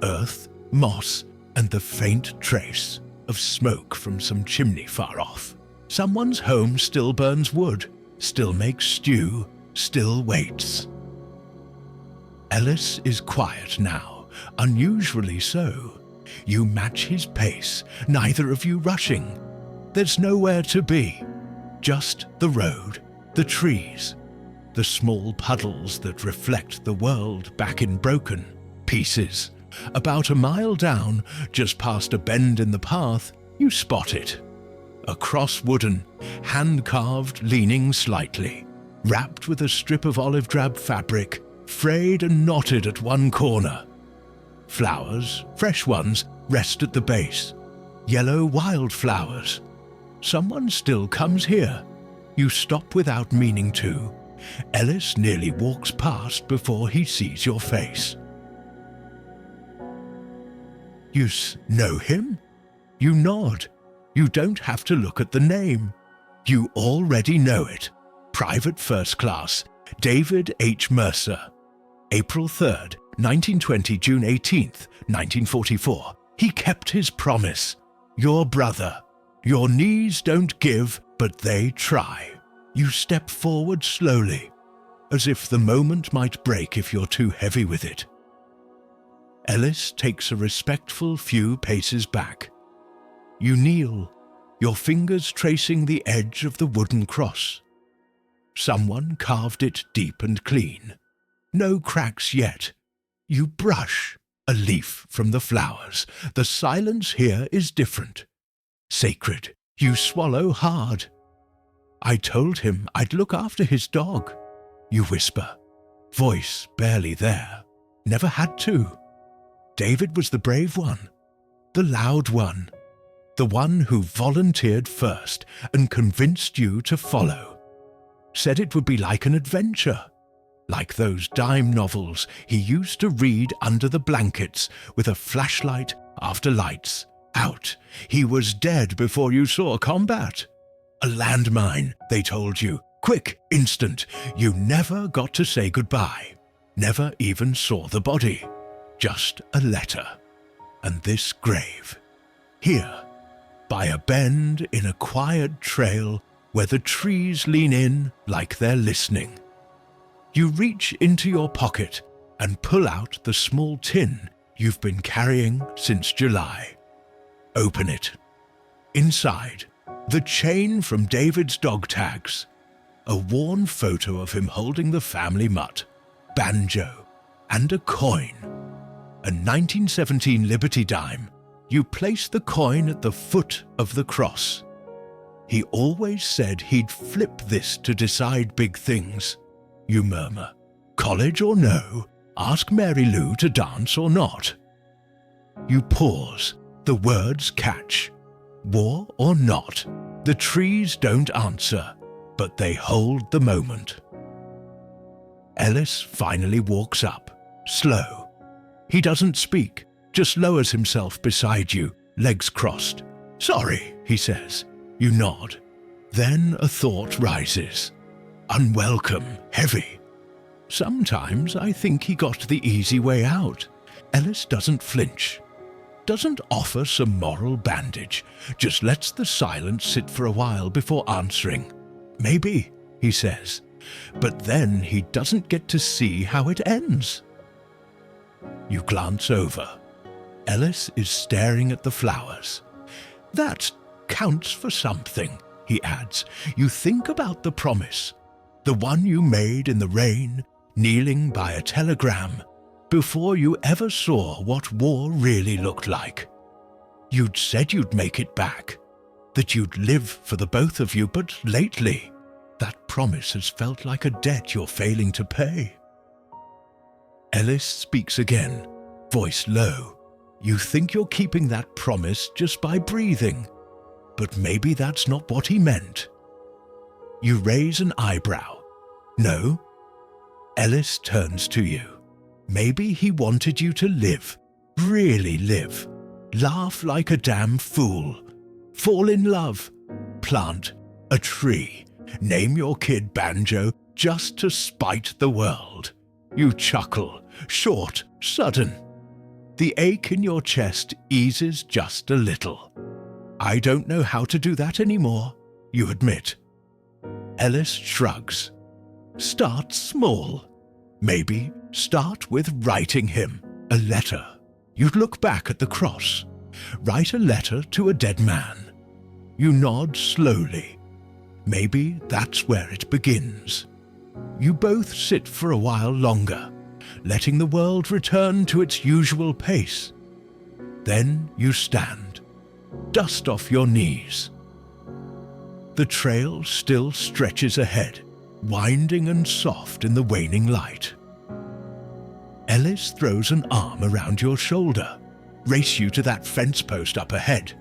earth, moss, and the faint trace of smoke from some chimney far off. Someone's home still burns wood, still makes stew, still waits. Ellis is quiet now, unusually so. You match his pace, neither of you rushing. There's nowhere to be, just the road, the trees, the small puddles that reflect the world back in broken pieces. About a mile down, just past a bend in the path, you spot it. A cross wooden, hand-carved, leaning slightly, wrapped with a strip of olive drab fabric, frayed and knotted at one corner. Flowers, fresh ones, rest at the base. Yellow wildflowers. Someone still comes here. You stop without meaning to. Ellis nearly walks past before he sees your face. You know him? You nod. You don't have to look at the name. You already know it. Private First Class, David H. Mercer. April 3rd, 1920, June 18th, 1944. He kept his promise. Your brother. Your knees don't give, but they try. You step forward slowly, as if the moment might break if you're too heavy with it. Ellis takes a respectful few paces back. You kneel, your fingers tracing the edge of the wooden cross. Someone carved it deep and clean. No cracks yet. You brush a leaf from the flowers. The silence here is different. Sacred. You swallow hard. I told him I'd look after his dog. You whisper. Voice barely there. Never had to. David was the brave one. The loud one. The one who volunteered first and convinced you to follow. Said it would be like an adventure. Like those dime novels he used to read under the blankets with a flashlight after lights, Out. He was dead before you saw combat. A landmine, they told you. Quick, instant. You never got to say goodbye. Never even saw the body. Just a letter. And this grave. Here, by a bend in a quiet trail where the trees lean in like they're listening. You reach into your pocket and pull out the small tin you've been carrying since July. Open it. Inside, the chain from David's dog tags. A worn photo of him holding the family mutt, banjo, and a coin. A 1917 Liberty dime. You place the coin at the foot of the cross. He always said he'd flip this to decide big things. You murmur. College or no? Ask Mary Lou to dance or not? You pause. The words catch. War or not? The trees don't answer, but they hold the moment. Ellis finally walks up, slow. He doesn't speak, just lowers himself beside you, legs crossed. Sorry, he says. You nod. Then a thought rises. Unwelcome, heavy. Sometimes I think he got the easy way out. Ellis doesn't flinch. Doesn't offer some moral bandage, just lets the silence sit for a while before answering. Maybe, he says, but then he doesn't get to see how it ends. You glance over. Ellis is staring at the flowers. That counts for something, he adds. You think about the promise, the one you made in the rain, kneeling by a telegram, before you ever saw what war really looked like. You'd said you'd make it back, that you'd live for the both of you, but lately, that promise has felt like a debt you're failing to pay. Ellis speaks again, voice low. You think you're keeping that promise just by breathing, but maybe that's not what he meant. You raise an eyebrow. No? Ellis turns to you. Maybe he wanted you to live, really live, laugh like a damn fool, fall in love, plant a tree, name your kid Banjo just to spite the world. You chuckle, short, sudden. The ache in your chest eases just a little. I don't know how to do that anymore, you admit. Ellis shrugs. Start small. Maybe start with writing him a letter. You'd look back at the cross. Write a letter to a dead man. You nod slowly. Maybe that's where it begins. You both sit for a while longer, letting the world return to its usual pace. Then you stand. Dust off your knees. The trail still stretches ahead, winding and soft in the waning light. Ellis throws an arm around your shoulder, race you to that fence post up ahead.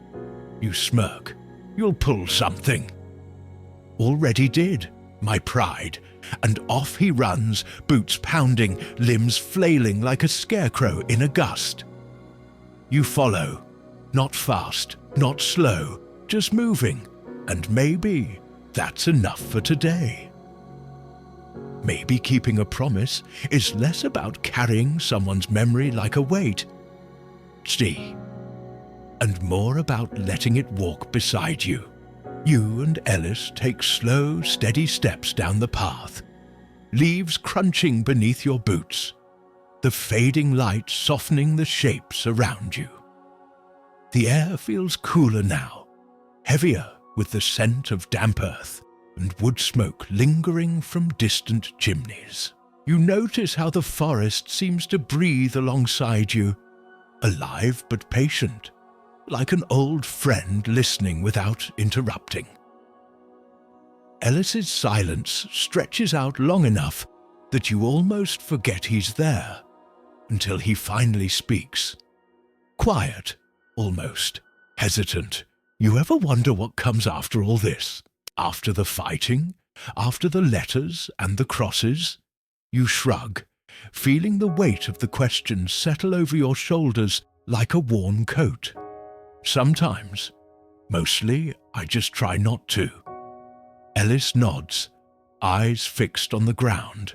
You smirk. You'll pull something. Already did, my pride, and off he runs, boots pounding, limbs flailing like a scarecrow in a gust. You follow, not fast, not slow, just moving, and maybe that's enough for today. Maybe keeping a promise is less about carrying someone's memory like a weight, see, and more about letting it walk beside you. You and Ellis take slow, steady steps down the path, leaves crunching beneath your boots, the fading light softening the shapes around you. The air feels cooler now, heavier with the scent of damp earth and wood smoke lingering from distant chimneys. You notice how the forest seems to breathe alongside you, alive but patient, like an old friend listening without interrupting. Ellis's silence stretches out long enough that you almost forget he's there, until he finally speaks. Quiet, almost, hesitant. You ever wonder what comes after all this? After the fighting? After the letters and the crosses? You shrug, feeling the weight of the question settle over your shoulders like a worn coat. Sometimes. Mostly, I just try not to. Ellis nods, eyes fixed on the ground.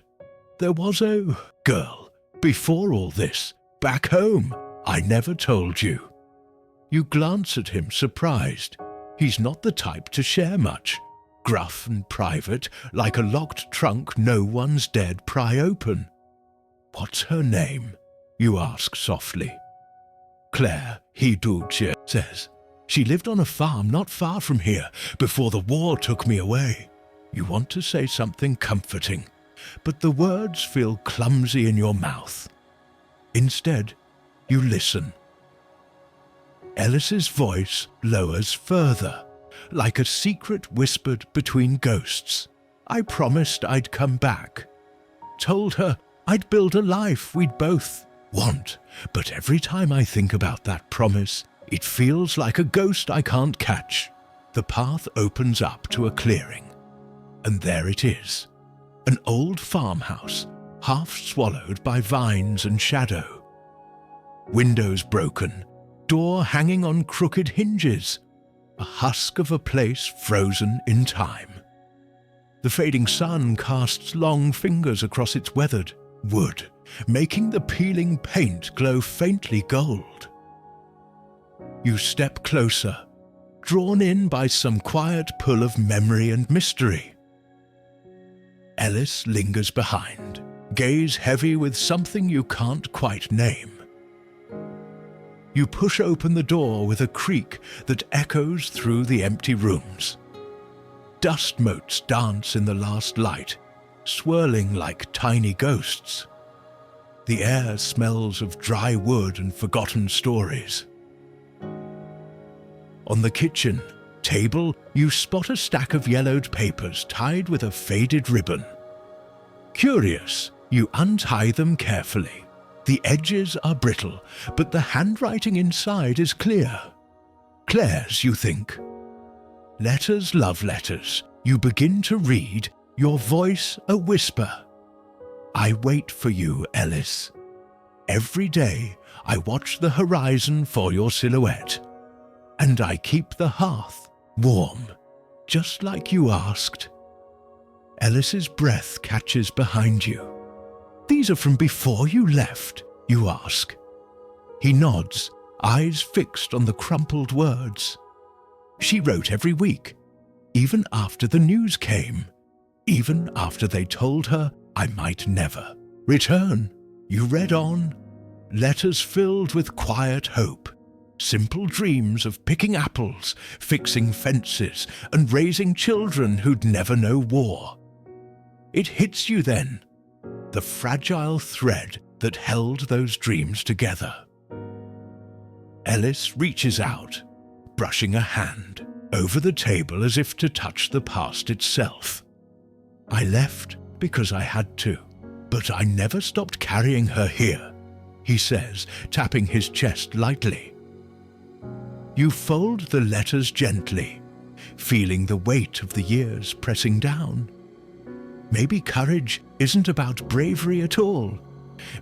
There was a girl before all this, back home. I never told you. You glance at him, surprised. He's not the type to share much. Gruff and private, like a locked trunk no one's dared pry open. What's her name? You ask softly. Claire, he Dulce says. She lived on a farm not far from here before the war took me away. You want to say something comforting, but the words feel clumsy in your mouth. Instead, you listen. Ellis's voice lowers further, like a secret whispered between ghosts. I promised I'd come back. Told her I'd build a life we'd both want, but every time I think about that promise, it feels like a ghost I can't catch. The path opens up to a clearing, and there it is, an old farmhouse, half swallowed by vines and shadow. Windows broken, door hanging on crooked hinges, a husk of a place frozen in time. The fading sun casts long fingers across its weathered wood, making the peeling paint glow faintly gold. You step closer, drawn in by some quiet pull of memory and mystery. Ellis lingers behind, gaze heavy with something you can't quite name. You push open the door with a creak that echoes through the empty rooms. Dust motes dance in the last light, swirling like tiny ghosts. The air smells of dry wood and forgotten stories. On the kitchen table, you spot a stack of yellowed papers tied with a faded ribbon. Curious, you untie them carefully. The edges are brittle, but the handwriting inside is clear. Claire's, you think. Letters, love letters. You begin to read, your voice a whisper. I wait for you, Ellis. Every day I watch the horizon for your silhouette. And I keep the hearth warm, just like you asked. Ellis's breath catches behind you. These are from before you left, you ask. He nods, eyes fixed on the crumpled words. She wrote every week, even after the news came, even after they told her I might never return. You read on, letters filled with quiet hope, simple dreams of picking apples, fixing fences, and raising children who'd never know war. It hits you then, the fragile thread that held those dreams together. Ellis reaches out, brushing a hand over the table as if to touch the past itself. I left because I had to, but I never stopped carrying her here, he says, tapping his chest lightly. You fold the letters gently, feeling the weight of the years pressing down. Maybe courage isn't about bravery at all.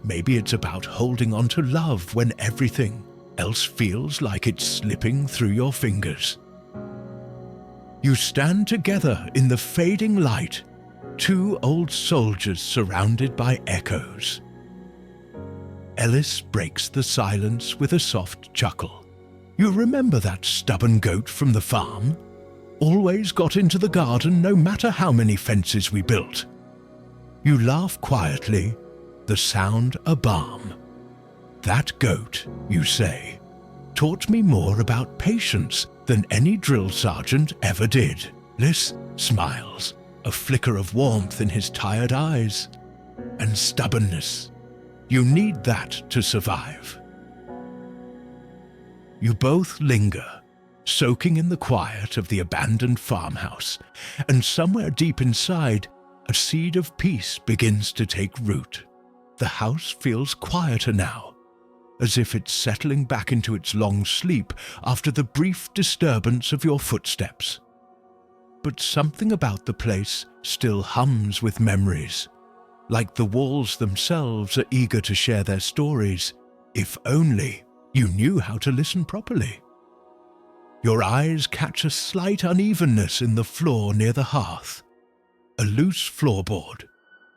Maybe it's about holding on to love when everything else feels like it's slipping through your fingers. You stand together in the fading light, two old soldiers surrounded by echoes. Ellis breaks the silence with a soft chuckle. You remember that stubborn goat from the farm? Always got into the garden no matter how many fences we built. You laugh quietly, the sound a balm. That goat, you say, taught me more about patience than any drill sergeant ever did. Liss smiles, a flicker of warmth in his tired eyes. And stubbornness. You need that to survive. You both linger, soaking in the quiet of the abandoned farmhouse, and somewhere deep inside, a seed of peace begins to take root. The house feels quieter now, as if it's settling back into its long sleep after the brief disturbance of your footsteps. But something about the place still hums with memories, like the walls themselves are eager to share their stories, if only you knew how to listen properly. Your eyes catch a slight unevenness in the floor near the hearth. A loose floorboard,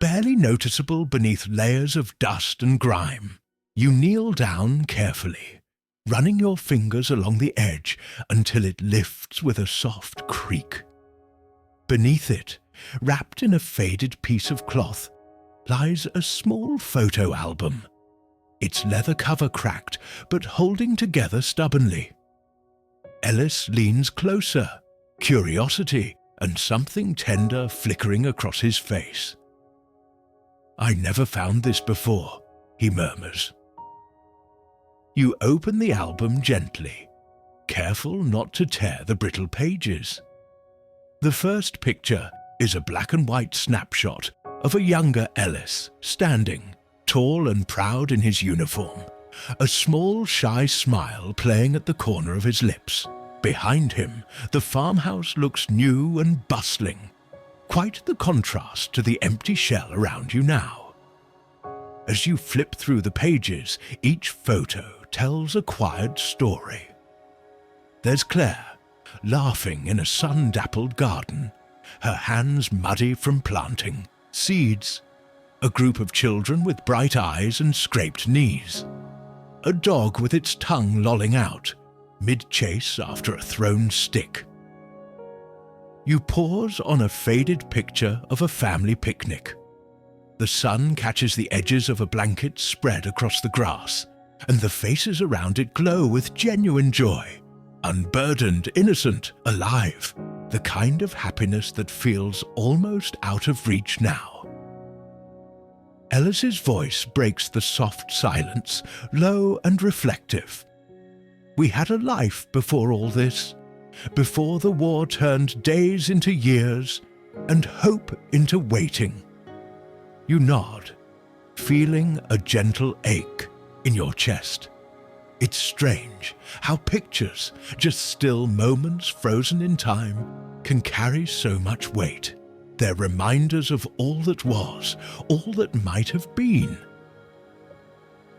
barely noticeable beneath layers of dust and grime. You kneel down carefully, running your fingers along the edge until it lifts with a soft creak. Beneath it, wrapped in a faded piece of cloth, lies a small photo album, its leather cover cracked but holding together stubbornly. Ellis leans closer, curiosity and something tender flickering across his face. "I never found this before," he murmurs. You open the album gently, careful not to tear the brittle pages. The first picture is a black and white snapshot of a younger Ellis, standing, tall and proud in his uniform, a small shy smile playing at the corner of his lips. Behind him, the farmhouse looks new and bustling, quite the contrast to the empty shell around you now. As you flip through the pages, each photo tells a quiet story. There's Claire, laughing in a sun-dappled garden, her hands muddy from planting seeds. A group of children with bright eyes and scraped knees. A dog with its tongue lolling out, mid-chase after a thrown stick. You pause on a faded picture of a family picnic. The sun catches the edges of a blanket spread across the grass, and the faces around it glow with genuine joy. Unburdened, innocent, alive. The kind of happiness that feels almost out of reach now. Ellis's voice breaks the soft silence, low and reflective. "We had a life before all this, before the war turned days into years and hope into waiting." You nod, feeling a gentle ache in your chest. It's strange how pictures, just still moments frozen in time, can carry so much weight. They're reminders of all that was, all that might have been.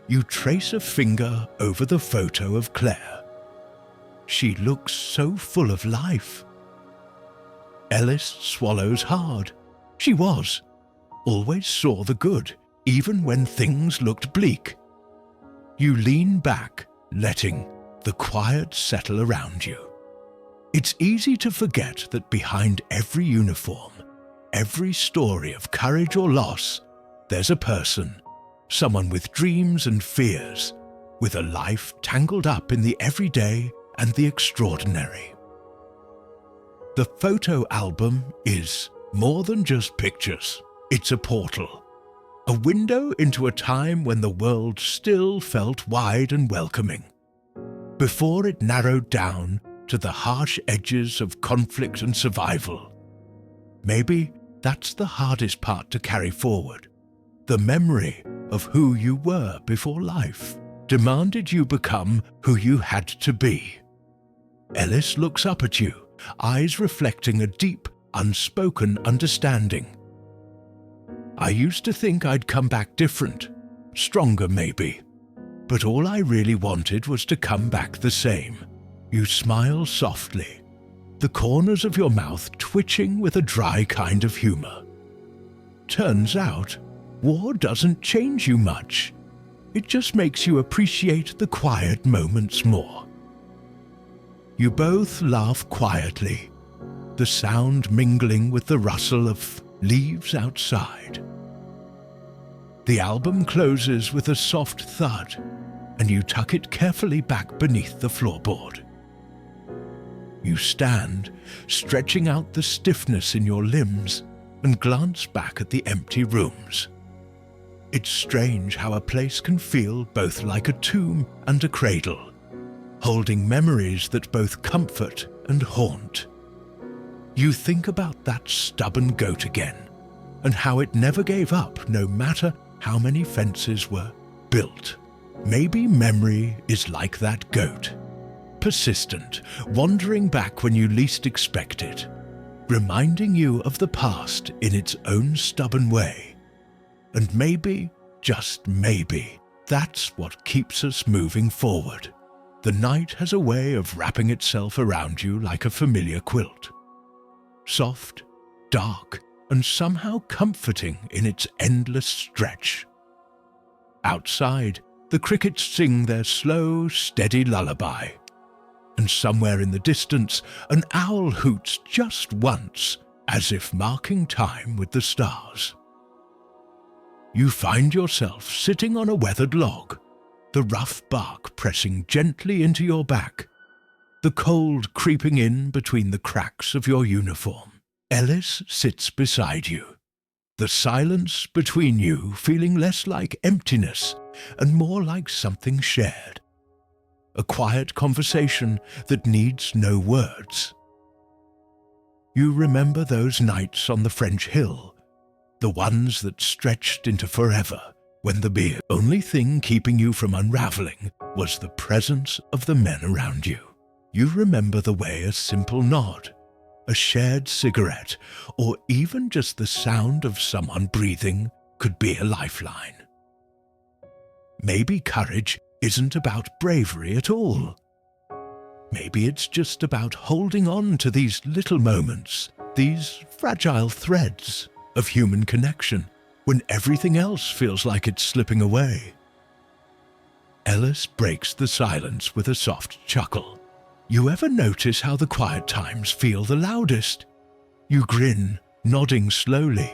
You trace a finger over the photo of Claire. She looks so full of life. Ellis swallows hard. She was. Always saw the good, even when things looked bleak. You lean back, letting the quiet settle around you. It's easy to forget that behind every uniform, every story of courage or loss, there's a person, someone with dreams and fears, with a life tangled up in the everyday and the extraordinary. The photo album is more than just pictures. It's a portal, a window into a time when the world still felt wide and welcoming, before it narrowed down to the harsh edges of conflict and survival. Maybe that's the hardest part to carry forward. The memory of who you were before life demanded you become who you had to be. Ellis looks up at you, eyes reflecting a deep, unspoken understanding. "I used to think I'd come back different, stronger maybe, but all I really wanted was to come back the same." You smile softly, the corners of your mouth twitching with a dry kind of humor. Turns out, war doesn't change you much. It just makes you appreciate the quiet moments more. You both laugh quietly, the sound mingling with the rustle of leaves outside. The album closes with a soft thud, and you tuck it carefully back beneath the floorboard. You stand, stretching out the stiffness in your limbs, and glance back at the empty rooms. It's strange how a place can feel both like a tomb and a cradle, holding memories that both comfort and haunt. You think about that stubborn goat again, and how it never gave up no matter how many fences were built. Maybe memory is like that goat. Persistent, wandering back when you least expect it, reminding you of the past in its own stubborn way. And maybe, just maybe, that's what keeps us moving forward. The night has a way of wrapping itself around you like a familiar quilt. Soft, dark, and somehow comforting in its endless stretch. Outside, the crickets sing their slow, steady lullaby. And somewhere in the distance, an owl hoots just once, as if marking time with the stars. You find yourself sitting on a weathered log, the rough bark pressing gently into your back, the cold creeping in between the cracks of your uniform. Ellis sits beside you, the silence between you feeling less like emptiness and more like something shared. A quiet conversation that needs no words. You remember those nights on the French hill, the ones that stretched into forever, when the only thing keeping you from unraveling was the presence of the men around you. You remember the way a simple nod, a shared cigarette, or even just the sound of someone breathing could be a lifeline. Maybe courage isn't about bravery at all. Maybe it's just about holding on to these little moments, these fragile threads of human connection, when everything else feels like it's slipping away. Ellis breaks the silence with a soft chuckle. You ever notice how the quiet times feel the loudest? You grin, nodding slowly.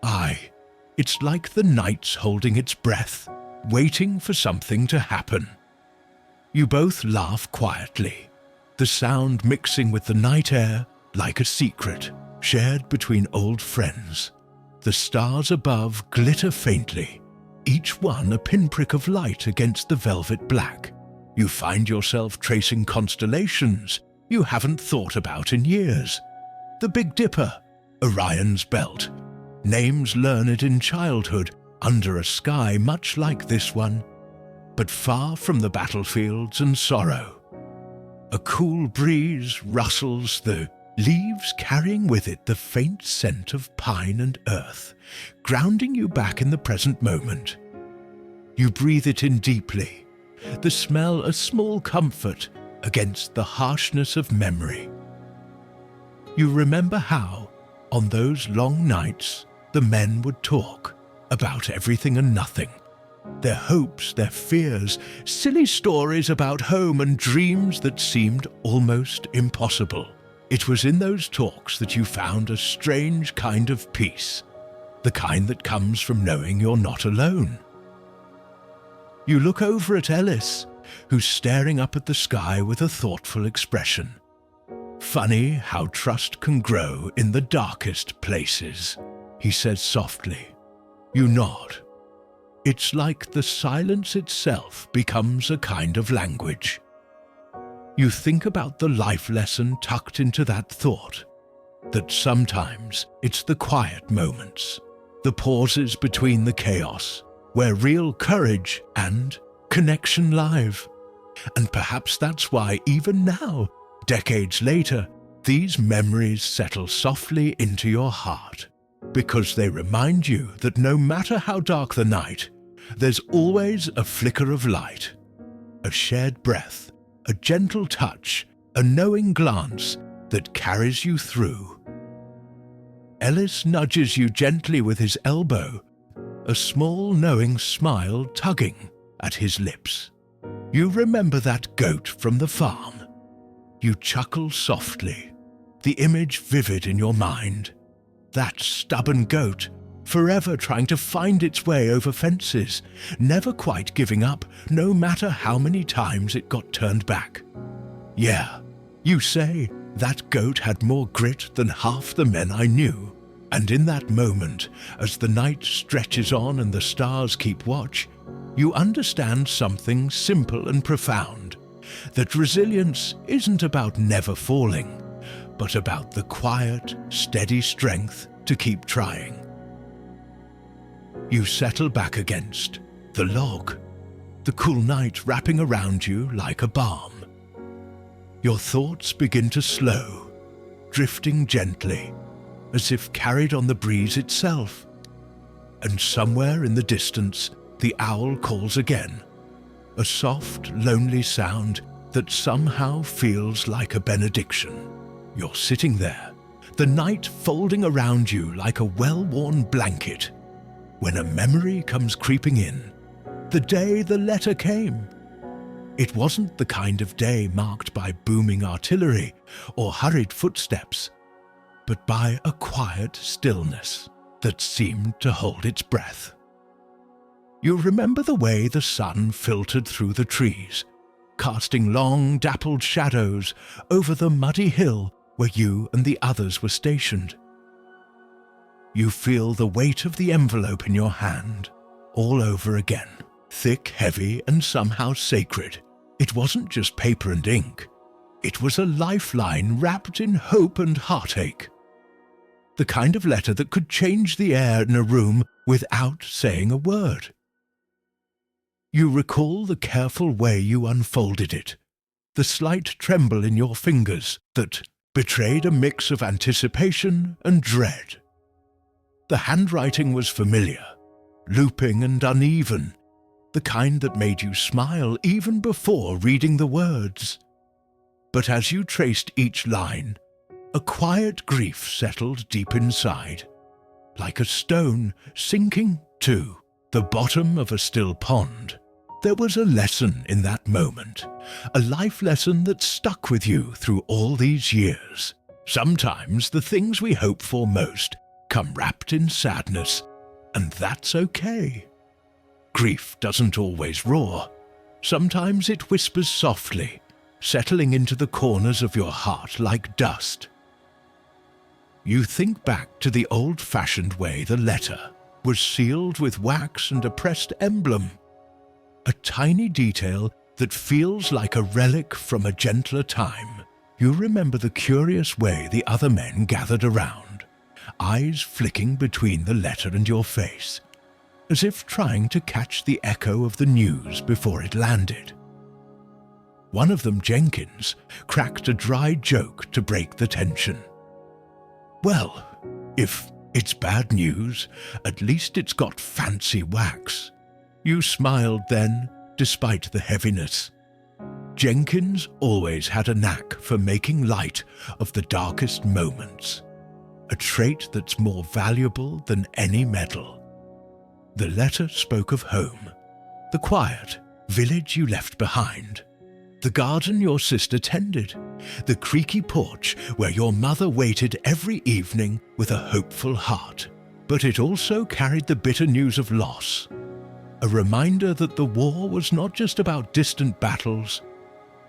Aye, it's like the night's holding its breath, waiting for something to happen. You both laugh quietly, the sound mixing with the night air like a secret shared between old friends. The stars above glitter faintly, each one a pinprick of light against the velvet black. You find yourself tracing constellations you haven't thought about in years. The Big Dipper, Orion's Belt, names learned in childhood under a sky much like this one, but far from the battlefields and sorrow. A cool breeze rustles the leaves, carrying with it the faint scent of pine and earth, grounding you back in the present moment. You breathe it in deeply, the smell a small comfort against the harshness of memory. You remember how, on those long nights, the men would talk about everything and nothing. Their hopes, their fears, silly stories about home and dreams that seemed almost impossible. It was in those talks that you found a strange kind of peace, the kind that comes from knowing you're not alone. You look over at Ellis, who's staring up at the sky with a thoughtful expression. Funny how trust can grow in the darkest places, he says softly. You nod. It's like the silence itself becomes a kind of language. You think about the life lesson tucked into that thought, that sometimes it's the quiet moments, the pauses between the chaos, where real courage and connection live. And perhaps that's why even now, decades later, these memories settle softly into your heart, because they remind you that no matter how dark the night, there's always a flicker of light, a shared breath, a gentle touch, a knowing glance that carries you through. Ellis nudges you gently with his elbow, a small knowing smile tugging at his lips. You remember that goat from the farm. You chuckle softly, the image vivid in your mind. That stubborn goat, forever trying to find its way over fences, never quite giving up, no matter how many times it got turned back. Yeah, you say, that goat had more grit than half the men I knew. And in that moment, as the night stretches on and the stars keep watch, you understand something simple and profound, that resilience isn't about never falling, but about the quiet, steady strength to keep trying. You settle back against the log, the cool night wrapping around you like a balm. Your thoughts begin to slow, drifting gently, as if carried on the breeze itself. And somewhere in the distance, the owl calls again, a soft, lonely sound that somehow feels like a benediction. You're sitting there, the night folding around you like a well-worn blanket, when a memory comes creeping in. The day the letter came. It wasn't the kind of day marked by booming artillery or hurried footsteps, but by a quiet stillness that seemed to hold its breath. You remember the way the sun filtered through the trees, casting long, dappled shadows over the muddy hill where you and the others were stationed. You feel the weight of the envelope in your hand all over again, thick, heavy, and somehow sacred. It wasn't just paper and ink. It was a lifeline wrapped in hope and heartache. The kind of letter that could change the air in a room without saying a word. You recall the careful way you unfolded it, the slight tremble in your fingers that betrayed a mix of anticipation and dread. The handwriting was familiar, looping and uneven, the kind that made you smile even before reading the words. But as you traced each line, a quiet grief settled deep inside, like a stone sinking to the bottom of a still pond. There was a lesson in that moment, a life lesson that stuck with you through all these years. Sometimes the things we hope for most come wrapped in sadness, and that's okay. Grief doesn't always roar. Sometimes it whispers softly, settling into the corners of your heart like dust. You think back to the old-fashioned way the letter was sealed with wax and a pressed emblem, a tiny detail that feels like a relic from a gentler time. You remember the curious way the other men gathered around, eyes flicking between the letter and your face, as if trying to catch the echo of the news before it landed. One of them, Jenkins, cracked a dry joke to break the tension. Well, if it's bad news, at least it's got fancy wax. You smiled then, despite the heaviness. Jenkins always had a knack for making light of the darkest moments, a trait that's more valuable than any medal. The letter spoke of home, the quiet village you left behind, the garden your sister tended, the creaky porch where your mother waited every evening with a hopeful heart. But it also carried the bitter news of loss, a reminder that the war was not just about distant battles,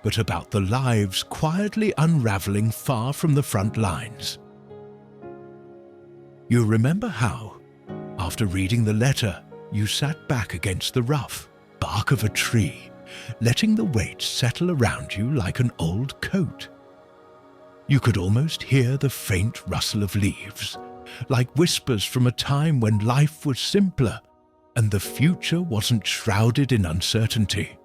but about the lives quietly unraveling far from the front lines. You remember how, after reading the letter, you sat back against the rough bark of a tree, letting the weight settle around you like an old coat. You could almost hear the faint rustle of leaves, like whispers from a time when life was simpler and the future wasn't shrouded in uncertainty.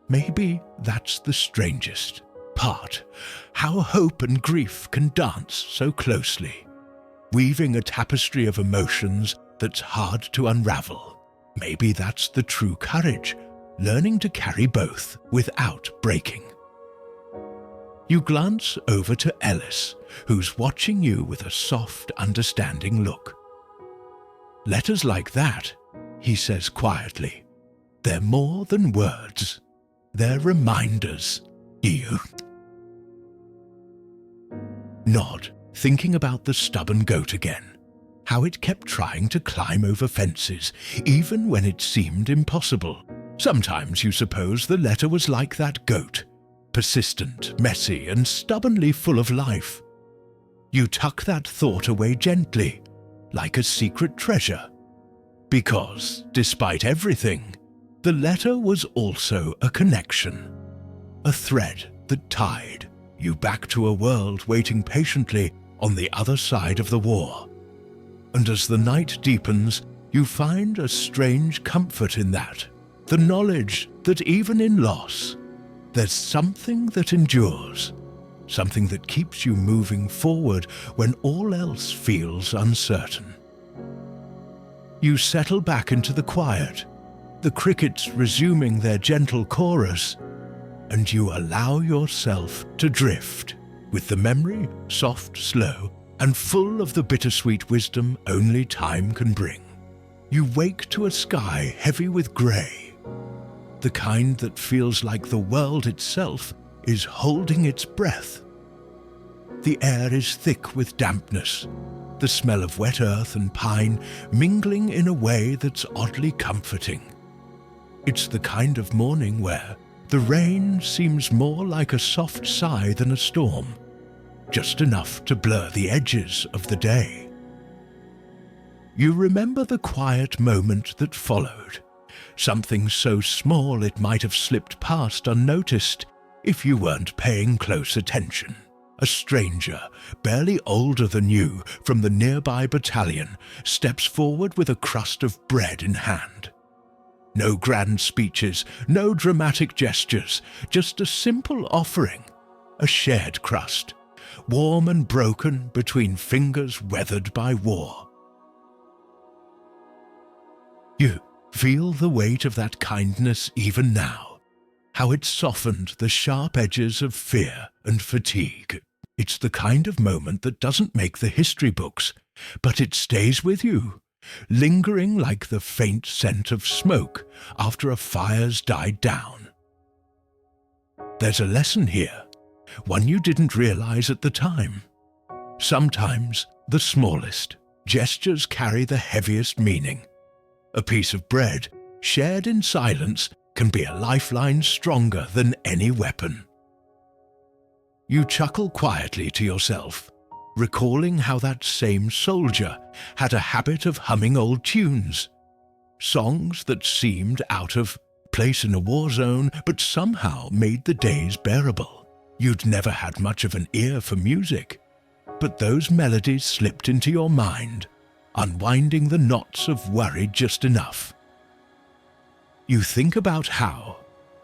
Maybe that's the strangest part, how hope and grief can dance so closely, weaving a tapestry of emotions that's hard to unravel. Maybe that's the true courage, learning to carry both without breaking. You glance over to Ellis, who's watching you with a soft, understanding look. Letters like that, he says quietly, they're more than words. They're reminders. You nod, thinking about the stubborn goat again, how it kept trying to climb over fences, even when it seemed impossible. Sometimes you suppose the letter was like that goat, persistent, messy, and stubbornly full of life. You tuck that thought away gently, like a secret treasure, because, despite everything, the letter was also a connection, a thread that tied you back to a world waiting patiently on the other side of the war. And as the night deepens, you find a strange comfort in that, the knowledge that even in loss, there's something that endures, something that keeps you moving forward when all else feels uncertain. You settle back into the quiet, the crickets resuming their gentle chorus, and you allow yourself to drift, with the memory soft, slow, and full of the bittersweet wisdom only time can bring. You wake to a sky heavy with grey, the kind that feels like the world itself is holding its breath. The air is thick with dampness, the smell of wet earth and pine mingling in a way that's oddly comforting. It's the kind of morning where the rain seems more like a soft sigh than a storm, just enough to blur the edges of the day. You remember the quiet moment that followed, something so small it might have slipped past unnoticed if you weren't paying close attention. A stranger, barely older than you, from the nearby battalion, steps forward with a crust of bread in hand. No grand speeches, no dramatic gestures, just a simple offering, a shared crust, warm and broken between fingers weathered by war. You feel the weight of that kindness even now, how it softened the sharp edges of fear and fatigue. It's the kind of moment that doesn't make the history books, but it stays with you, lingering like the faint scent of smoke after a fire's died down. There's a lesson here, one you didn't realize at the time. Sometimes the smallest gestures carry the heaviest meaning. A piece of bread, shared in silence, can be a lifeline stronger than any weapon. You chuckle quietly to yourself, recalling how that same soldier had a habit of humming old tunes, songs that seemed out of place in a war zone but somehow made the days bearable. You'd never had much of an ear for music, but those melodies slipped into your mind, unwinding the knots of worry just enough. You think about how,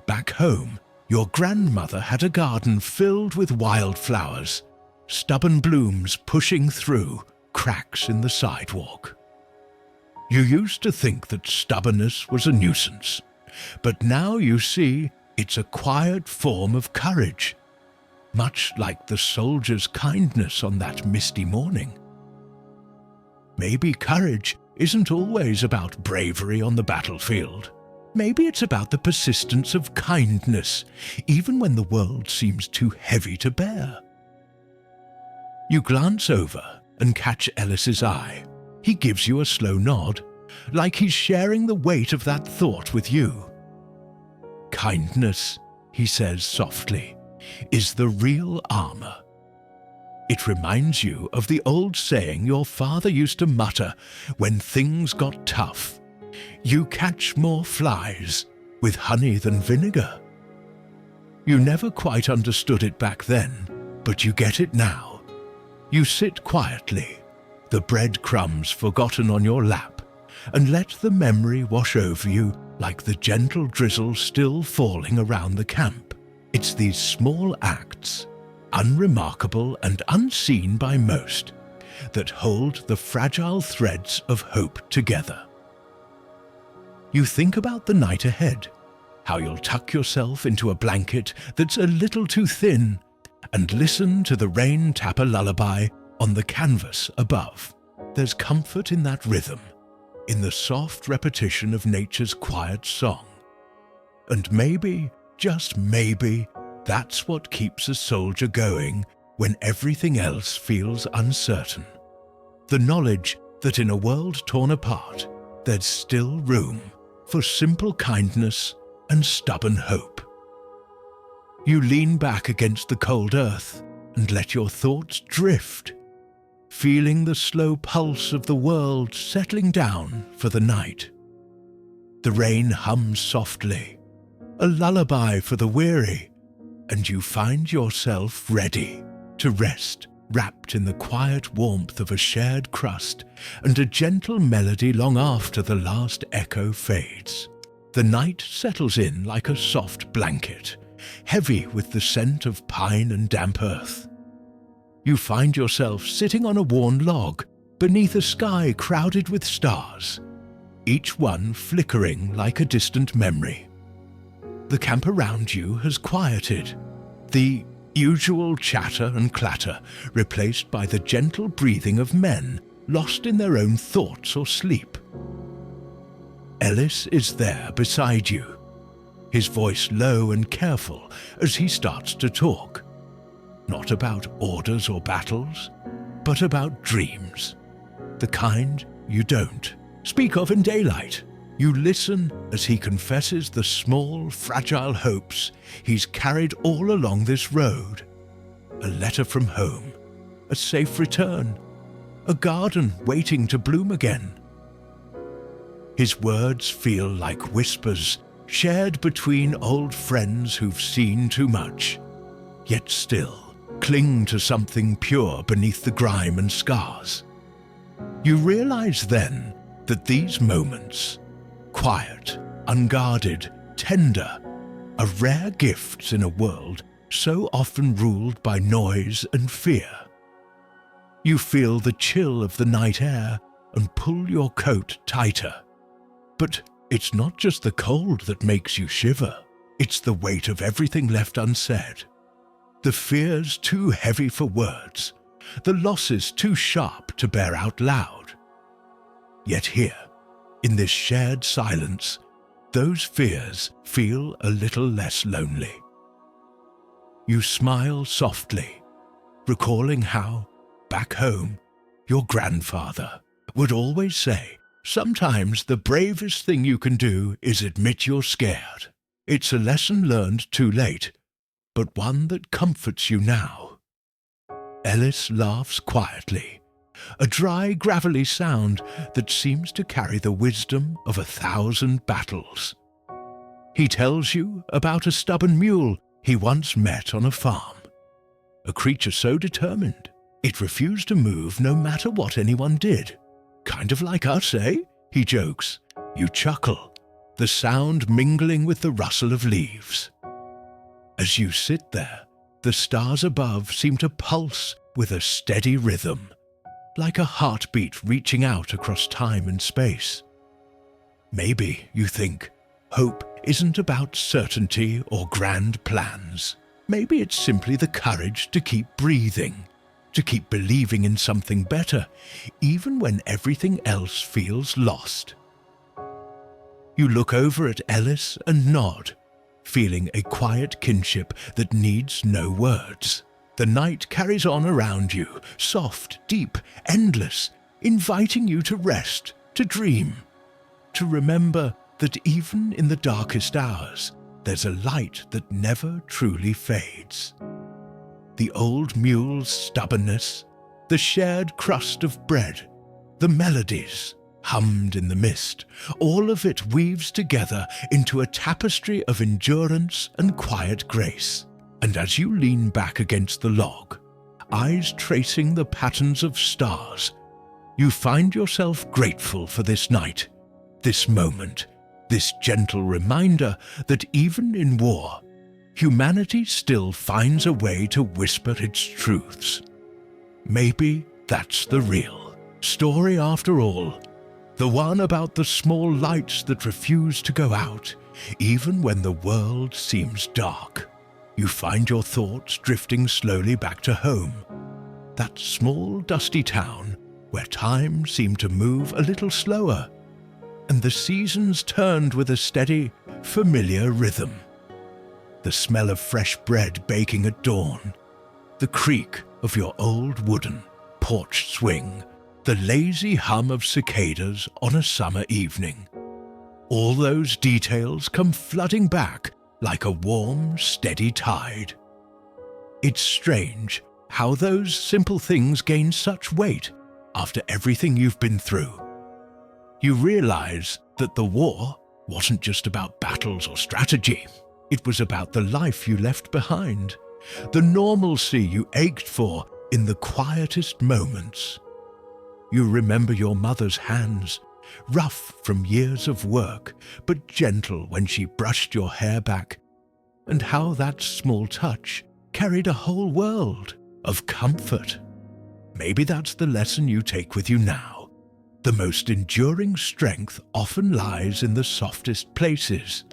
back home, your grandmother had a garden filled with wildflowers, stubborn blooms pushing through cracks in the sidewalk. You used to think that stubbornness was a nuisance, but now you see it's a quiet form of courage, much like the soldier's kindness on that misty morning. Maybe courage isn't always about bravery on the battlefield. Maybe it's about the persistence of kindness, even when the world seems too heavy to bear. You glance over and catch Ellis's eye. He gives you a slow nod, like he's sharing the weight of that thought with you. Kindness, he says softly, is the real armor. It reminds you of the old saying your father used to mutter when things got tough. You catch more flies with honey than vinegar. You never quite understood it back then, but you get it now. You sit quietly, the breadcrumbs forgotten on your lap, and let the memory wash over you like the gentle drizzle still falling around the camp. It's these small acts, unremarkable and unseen by most, that hold the fragile threads of hope together. You think about the night ahead, how you'll tuck yourself into a blanket that's a little too thin and listen to the rain tap a lullaby on the canvas above. There's comfort in that rhythm, in the soft repetition of nature's quiet song. And maybe, just maybe, that's what keeps a soldier going when everything else feels uncertain. The knowledge that in a world torn apart, there's still room for simple kindness and stubborn hope. You lean back against the cold earth and let your thoughts drift, feeling the slow pulse of the world settling down for the night. The rain hums softly, a lullaby for the weary, and you find yourself ready to rest, wrapped in the quiet warmth of a shared crust and a gentle melody long after the last echo fades. The night settles in like a soft blanket, heavy with the scent of pine and damp earth. You find yourself sitting on a worn log beneath a sky crowded with stars. each one flickering like a distant memory. The camp around you has quieted, the usual chatter and clatter replaced by the gentle breathing of men lost in their own thoughts or sleep. Ellis is there beside you, his voice low and careful as he starts to talk, not about orders or battles, but about dreams, the kind you don't speak of in daylight. You listen as he confesses the small, fragile hopes he's carried all along this road. A letter from home, a safe return, a garden waiting to bloom again. His words feel like whispers shared between old friends who've seen too much, yet still cling to something pure beneath the grime and scars. You realize then that these moments, quiet, unguarded, tender, are rare gifts in a world so often ruled by noise and fear. You feel the chill of the night air and pull your coat tighter. But it's not just the cold that makes you shiver, it's the weight of everything left unsaid. The fears too heavy for words, the losses too sharp to bear out loud. Yet here, in this shared silence, those fears feel a little less lonely. You smile softly, recalling how, back home, your grandfather would always say, sometimes the bravest thing you can do is admit you're scared. It's a lesson learned too late, but one that comforts you now. Ellis laughs quietly, a dry, gravelly sound that seems to carry the wisdom of 1,000 battles. He tells you about a stubborn mule he once met on a farm, a creature so determined it refused to move no matter what anyone did. Kind of like us, eh? He jokes. You chuckle, the sound mingling with the rustle of leaves. As you sit there, the stars above seem to pulse with a steady rhythm, like a heartbeat reaching out across time and space. Maybe, you think, hope isn't about certainty or grand plans. Maybe it's simply the courage to keep breathing, to keep believing in something better, even when everything else feels lost. You look over at Ellis and nod, feeling a quiet kinship that needs no words. The night carries on around you, soft, deep, endless, inviting you to rest, to dream, to remember that even in the darkest hours, there's a light that never truly fades. The old mule's stubbornness, the shared crust of bread, the melodies hummed in the mist, all of it weaves together into a tapestry of endurance and quiet grace. And as you lean back against the log, eyes tracing the patterns of stars, you find yourself grateful for this night, this moment, this gentle reminder that even in war, humanity still finds a way to whisper its truths. Maybe that's the real story after all, the one about the small lights that refuse to go out, even when the world seems dark. You find your thoughts drifting slowly back to home, that small dusty town where time seemed to move a little slower, and the seasons turned with a steady, familiar rhythm. The smell of fresh bread baking at dawn, the creak of your old wooden porch swing, the lazy hum of cicadas on a summer evening. All those details come flooding back like a warm, steady tide. It's strange how those simple things gain such weight after everything you've been through. You realize that the war wasn't just about battles or strategy. It was about the life you left behind, the normalcy you ached for in the quietest moments. You remember your mother's hands, rough from years of work, but gentle when she brushed your hair back, and how that small touch carried a whole world of comfort. Maybe that's the lesson you take with you now, the most enduring strength often lies in the softest places.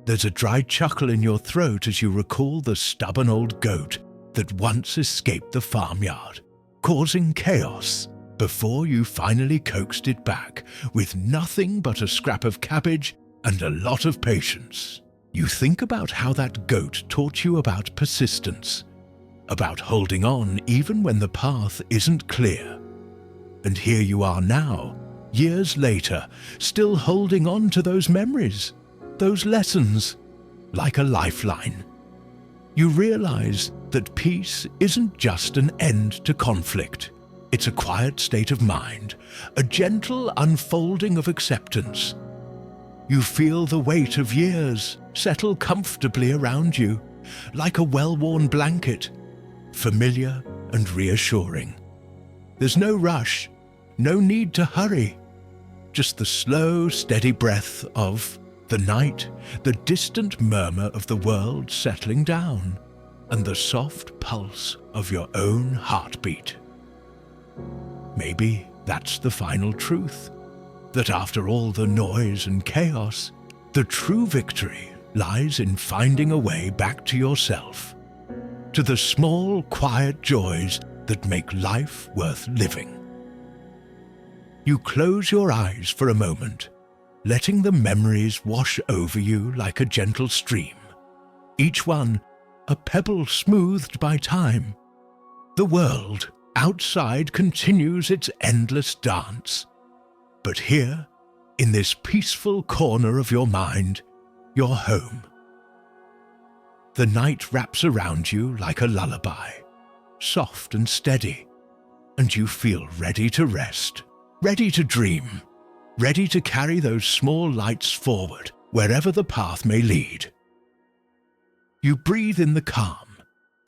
There's a dry chuckle in your throat as you recall the stubborn old goat that once escaped the farmyard, causing chaos before you finally coaxed it back with nothing but a scrap of cabbage and a lot of patience. You think about how that goat taught you about persistence, about holding on even when the path isn't clear. And here you are now, years later, still holding on to those memories, those lessons, like a lifeline. You realize that peace isn't just an end to conflict. It's a quiet state of mind, a gentle unfolding of acceptance. You feel the weight of years settle comfortably around you, like a well-worn blanket, familiar and reassuring. There's no rush, no need to hurry, just the slow, steady breath of the night, the distant murmur of the world settling down, and the soft pulse of your own heartbeat. Maybe that's the final truth, that after all the noise and chaos, the true victory lies in finding a way back to yourself, to the small, quiet joys that make life worth living. You close your eyes for a moment, letting the memories wash over you like a gentle stream, each one a pebble smoothed by time. The world outside continues its endless dance, but here, in this peaceful corner of your mind, you're home. The night wraps around you like a lullaby, soft and steady, and you feel ready to rest, ready to dream, ready to carry those small lights forward wherever the path may lead. You breathe in the calm,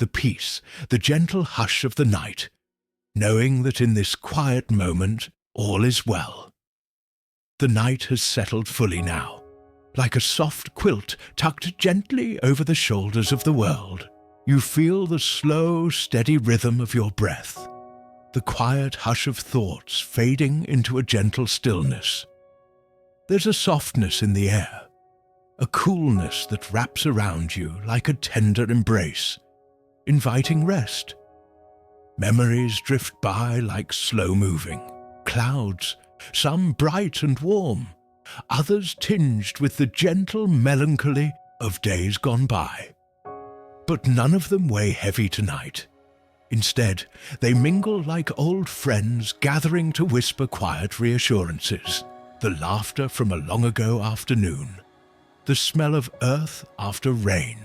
the peace, the gentle hush of the night, knowing that in this quiet moment all is well. The night has settled fully now, like a soft quilt tucked gently over the shoulders of the world. You feel the slow, steady rhythm of your breath, the quiet hush of thoughts fading into a gentle stillness. There's a softness in the air, a coolness that wraps around you like a tender embrace, inviting rest. Memories drift by like slow-moving clouds, some bright and warm, others tinged with the gentle melancholy of days gone by. But none of them weigh heavy tonight. Instead, they mingle like old friends gathering to whisper quiet reassurances, the laughter from a long-ago afternoon, the smell of earth after rain,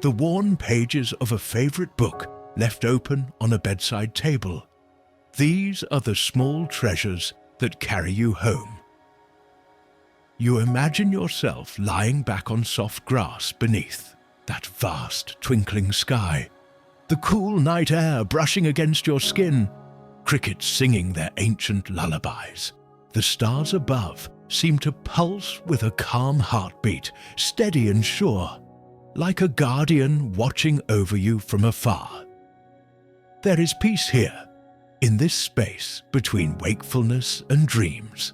the worn pages of a favorite book left open on a bedside table. These are the small treasures that carry you home. You imagine yourself lying back on soft grass beneath that vast twinkling sky, the cool night air brushing against your skin, crickets singing their ancient lullabies. The stars above seem to pulse with a calm heartbeat, steady and sure, like a guardian watching over you from afar. There is peace here, in this space between wakefulness and dreams,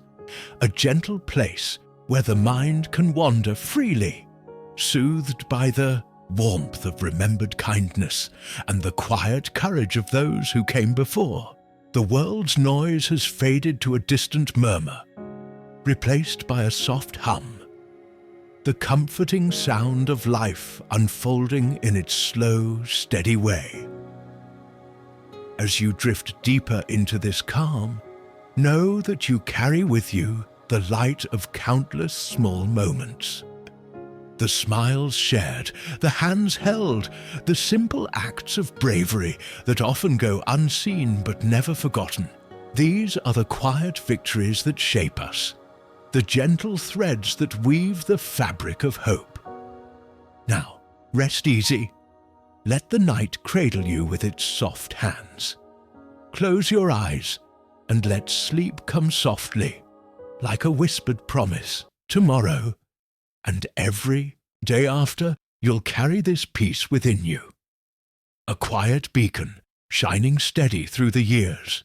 a gentle place where the mind can wander freely, soothed by the warmth of remembered kindness and the quiet courage of those who came before. The world's noise has faded to a distant murmur, replaced by a soft hum, the comforting sound of life unfolding in its slow, steady way. As you drift deeper into this calm, know that you carry with you the light of countless small moments. The smiles shared, the hands held, the simple acts of bravery that often go unseen but never forgotten. These are the quiet victories that shape us, the gentle threads that weave the fabric of hope. Now, rest easy. Let the night cradle you with its soft hands. Close your eyes and let sleep come softly, like a whispered promise. Tomorrow, and every day after, you'll carry this peace within you. A quiet beacon, shining steady through the years,